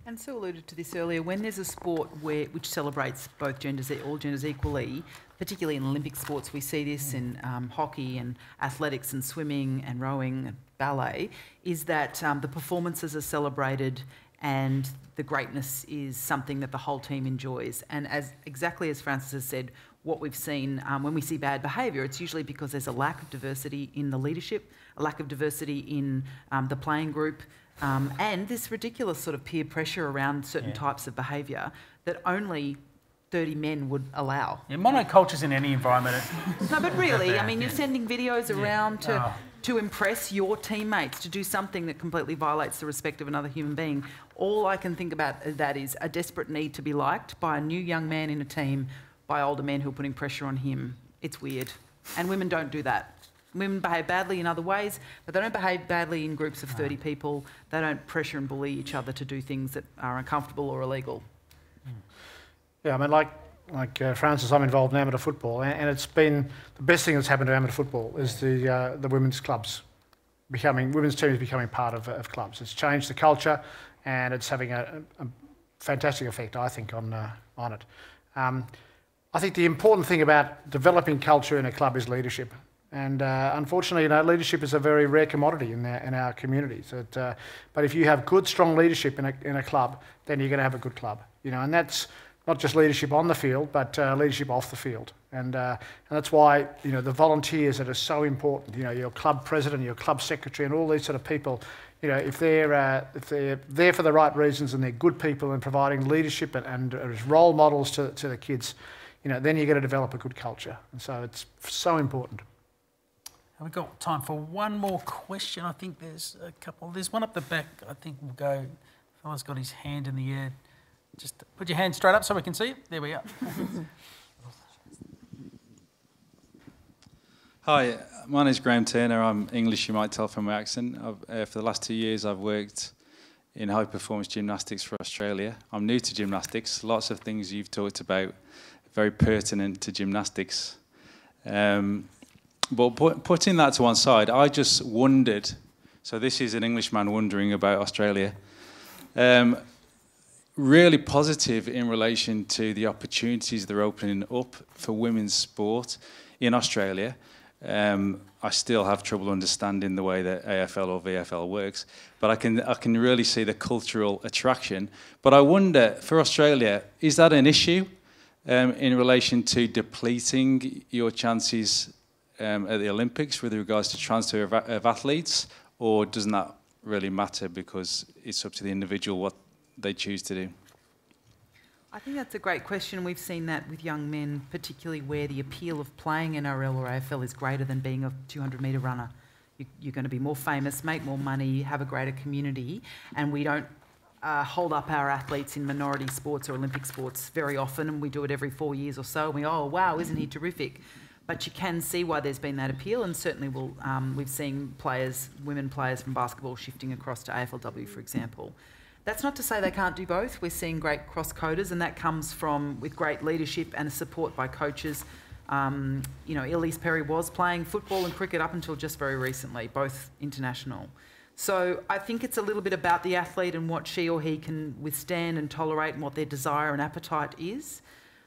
S3: And Sue alluded to this earlier. When there's a sport which celebrates both genders, all genders equally, particularly in Olympic sports, we see this in hockey and athletics and swimming and rowing and ballet, is that the performances are celebrated and the greatness is something that the whole team enjoys. And exactly as Francis has said, what we've seen when we see bad behaviour, it's usually because there's a lack of diversity in the leadership, a lack of diversity in the playing group, and this ridiculous sort of peer pressure around certain types of behaviour that only 30 men would allow.
S2: Yeah, monocultures in any environment.
S3: No, but really, I mean, you're sending videos around to impress your teammates, to do something that completely violates the respect of another human being. All I can think about that is a desperate need to be liked by a new young man in a team, by older men who are putting pressure on him. It's weird. And women don't do that. Women behave badly in other ways, but they don't behave badly in groups of 30 people. They don't pressure and bully each other to do things that are uncomfortable or illegal.
S4: Yeah, I mean, like Francis, I'm involved in amateur football, and it's been the best thing that's happened to amateur football is the women's clubs women's teams becoming part of clubs. It's changed the culture, and it's having a fantastic effect, I think, on it. I think the important thing about developing culture in a club is leadership. And unfortunately, leadership is a very rare commodity in our communities. But if you have good, strong leadership in a club, then you're going to have a good club. And that's not just leadership on the field, but leadership off the field. And that's why the volunteers that are so important. Your club president, your club secretary, and all these sort of people. If they're there for the right reasons and they're good people and providing leadership and as role models to the kids, then you're going to develop a good culture. And so it's so important.
S2: Have we got time for one more question? I think there's a couple. There's one up the back. I think we'll go. Fella's got his hand in the air. Just put your hand straight up so we can see it. There we are.
S11: Hi, my name's Graham Turner. I'm English, you might tell from my accent. For the last 2 years, I've worked in high performance gymnastics for Australia. I'm new to gymnastics. Lots of things you've talked about very pertinent to gymnastics. But putting that to one side, I just wondered, so this is an Englishman wondering about Australia, really positive in relation to the opportunities they're opening up for women's sport in Australia. I still have trouble understanding the way that AFL or VFL works, but I can really see the cultural attraction. But I wonder, for Australia, is that an issue in relation to depleting your chances at the Olympics with regards to transfer of athletes, or doesn't that really matter because it's up to the individual what they choose to do?
S3: I think that's a great question. We've seen that with young men, particularly where the appeal of playing NRL or AFL is greater than being a 200-metre runner. You're going to be more famous, make more money, have a greater community, and we don't hold up our athletes in minority sports or Olympic sports very often, and we do it every 4 years or so, and we go, oh, wow, isn't he terrific? But you can see why there's been that appeal, and certainly we've seen women players from basketball shifting across to AFLW, for example. That's not to say they can't do both. We're seeing great cross-coders, and that comes with great leadership and support by coaches. Elise Perry was playing football and cricket up until just very recently, both international. So I think it's a little bit about the athlete and what she or he can withstand and tolerate and what their desire and appetite is.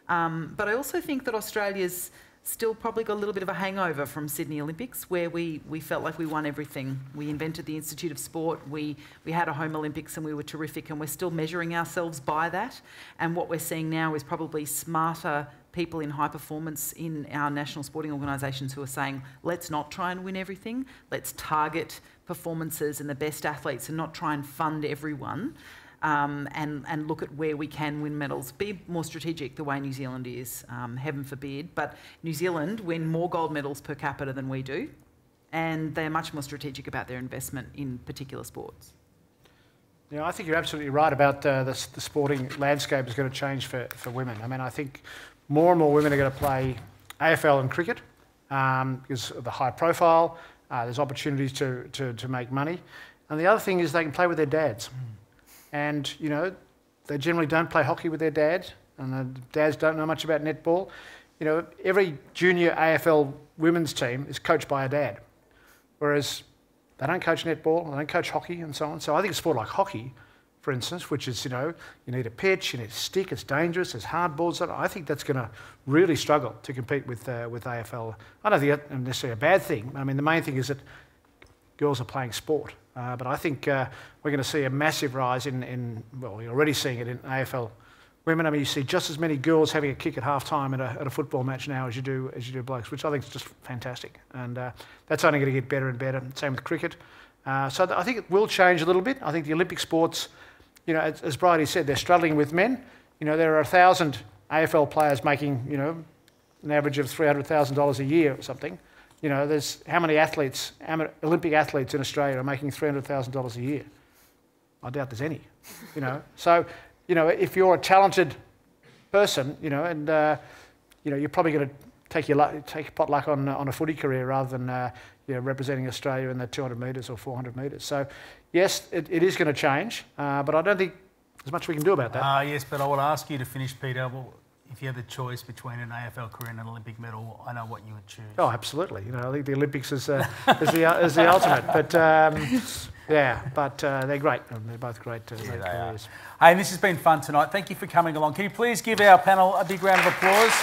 S3: But I also think that Australia's still probably got a little bit of a hangover from Sydney Olympics, where we felt like we won everything. We invented the Institute of Sport, we had a home Olympics and we were terrific, and we're still measuring ourselves by that. And what we're seeing now is probably smarter people in high performance in our national sporting organisations who are saying, let's not try and win everything, let's target performances and the best athletes and not try and fund everyone. And look at where we can win medals. Be more strategic the way New Zealand is, heaven forbid. But New Zealand win more gold medals per capita than we do, and they're much more strategic about their investment in particular sports.
S4: Yeah, I think you're absolutely right about the sporting landscape is going to change for women. I mean, I think more and more women are going to play AFL and cricket because of the high profile. There's opportunities to make money. And the other thing is they can play with their dads. And, they generally don't play hockey with their dads, and the dads don't know much about netball. Every junior AFL women's team is coached by a dad, whereas they don't coach netball, they don't coach hockey and so on. So I think a sport like hockey, for instance, which is, you need a pitch, you need a stick, it's dangerous, there's hard balls. I think that's going to really struggle to compete with AFL. I don't think that's necessarily a bad thing. I mean, the main thing is that girls are playing sport. But I think we're going to see a massive rise well, you're already seeing it in AFL women. I mean, you see just as many girls having a kick at half-time at a football match now as you do blokes, which I think is just fantastic. And that's only going to get better and better. Same with cricket. So I think it will change a little bit. I think the Olympic sports, as Brody said, they're struggling with men. There are 1,000 AFL players making, an average of $300,000 a year or something. There's how many Olympic athletes in Australia are making $300,000 a year? I doubt there's any. So, if you're a talented person, and you're probably going to take your pot luck on a footy career rather than representing Australia in the 200 metres or 400 metres. So, yes, it is going to change, but I don't think there's much we can do about that.
S2: Yes, but I would ask you to finish, Peter. Well, if you had the choice between an AFL career and an Olympic medal, I know what you would choose.
S4: Oh, absolutely. I think the Olympics is the ultimate. But they're great. They're both great careers.
S2: Hey, this has been fun tonight. Thank you for coming along. Can you please give our panel a big round of applause?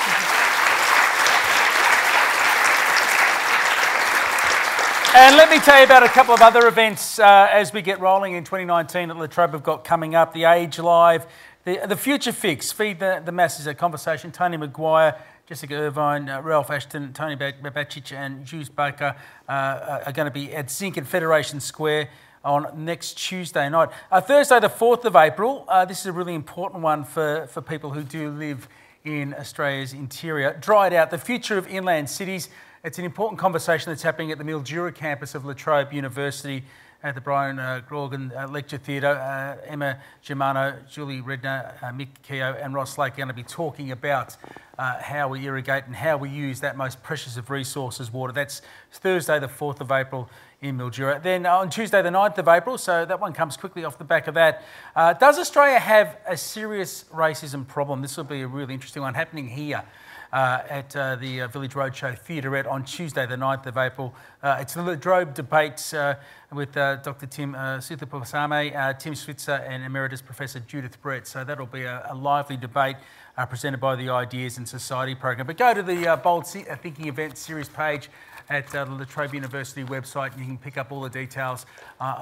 S2: And let me tell you about a couple of other events as we get rolling in 2019 that La Trobe have got coming up. The Age Live, the Future Fix, Feed the Masses, a conversation. Tony Maguire, Jessica Irvine, Ralph Ashton, Tony Babacic and Jules Baker are going to be at Zinc at Federation Square on next Tuesday night. Thursday the 4th of April, this is a really important one for people who do live in Australia's interior. Dry It Out, the future of inland cities. It's an important conversation that's happening at the Mildura campus of La Trobe University at the Brian Grogan Lecture Theatre. Emma Germano, Julie Redner, Mick Keogh and Ross Lake are going to be talking about how we irrigate and how we use that most precious of resources, water. That's Thursday the 4th of April in Mildura. Then on Tuesday the 9th of April, so that one comes quickly off the back of that. Does Australia have a serious racism problem? This will be a really interesting one happening here. At the Village Roadshow Theaterette on Tuesday the 9th of April. It's the La Trobe Debates with Dr. Tim Suthaposame, Tim Switzer and Emeritus Professor Judith Brett. So that'll be a lively debate presented by the Ideas in Society program. But go to the Bold Thinking Event Series page at the La Trobe University website and you can pick up all the details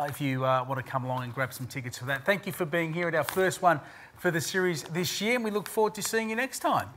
S2: if you want to come along and grab some tickets for that. Thank you for being here at our first one for the series this year and we look forward to seeing you next time.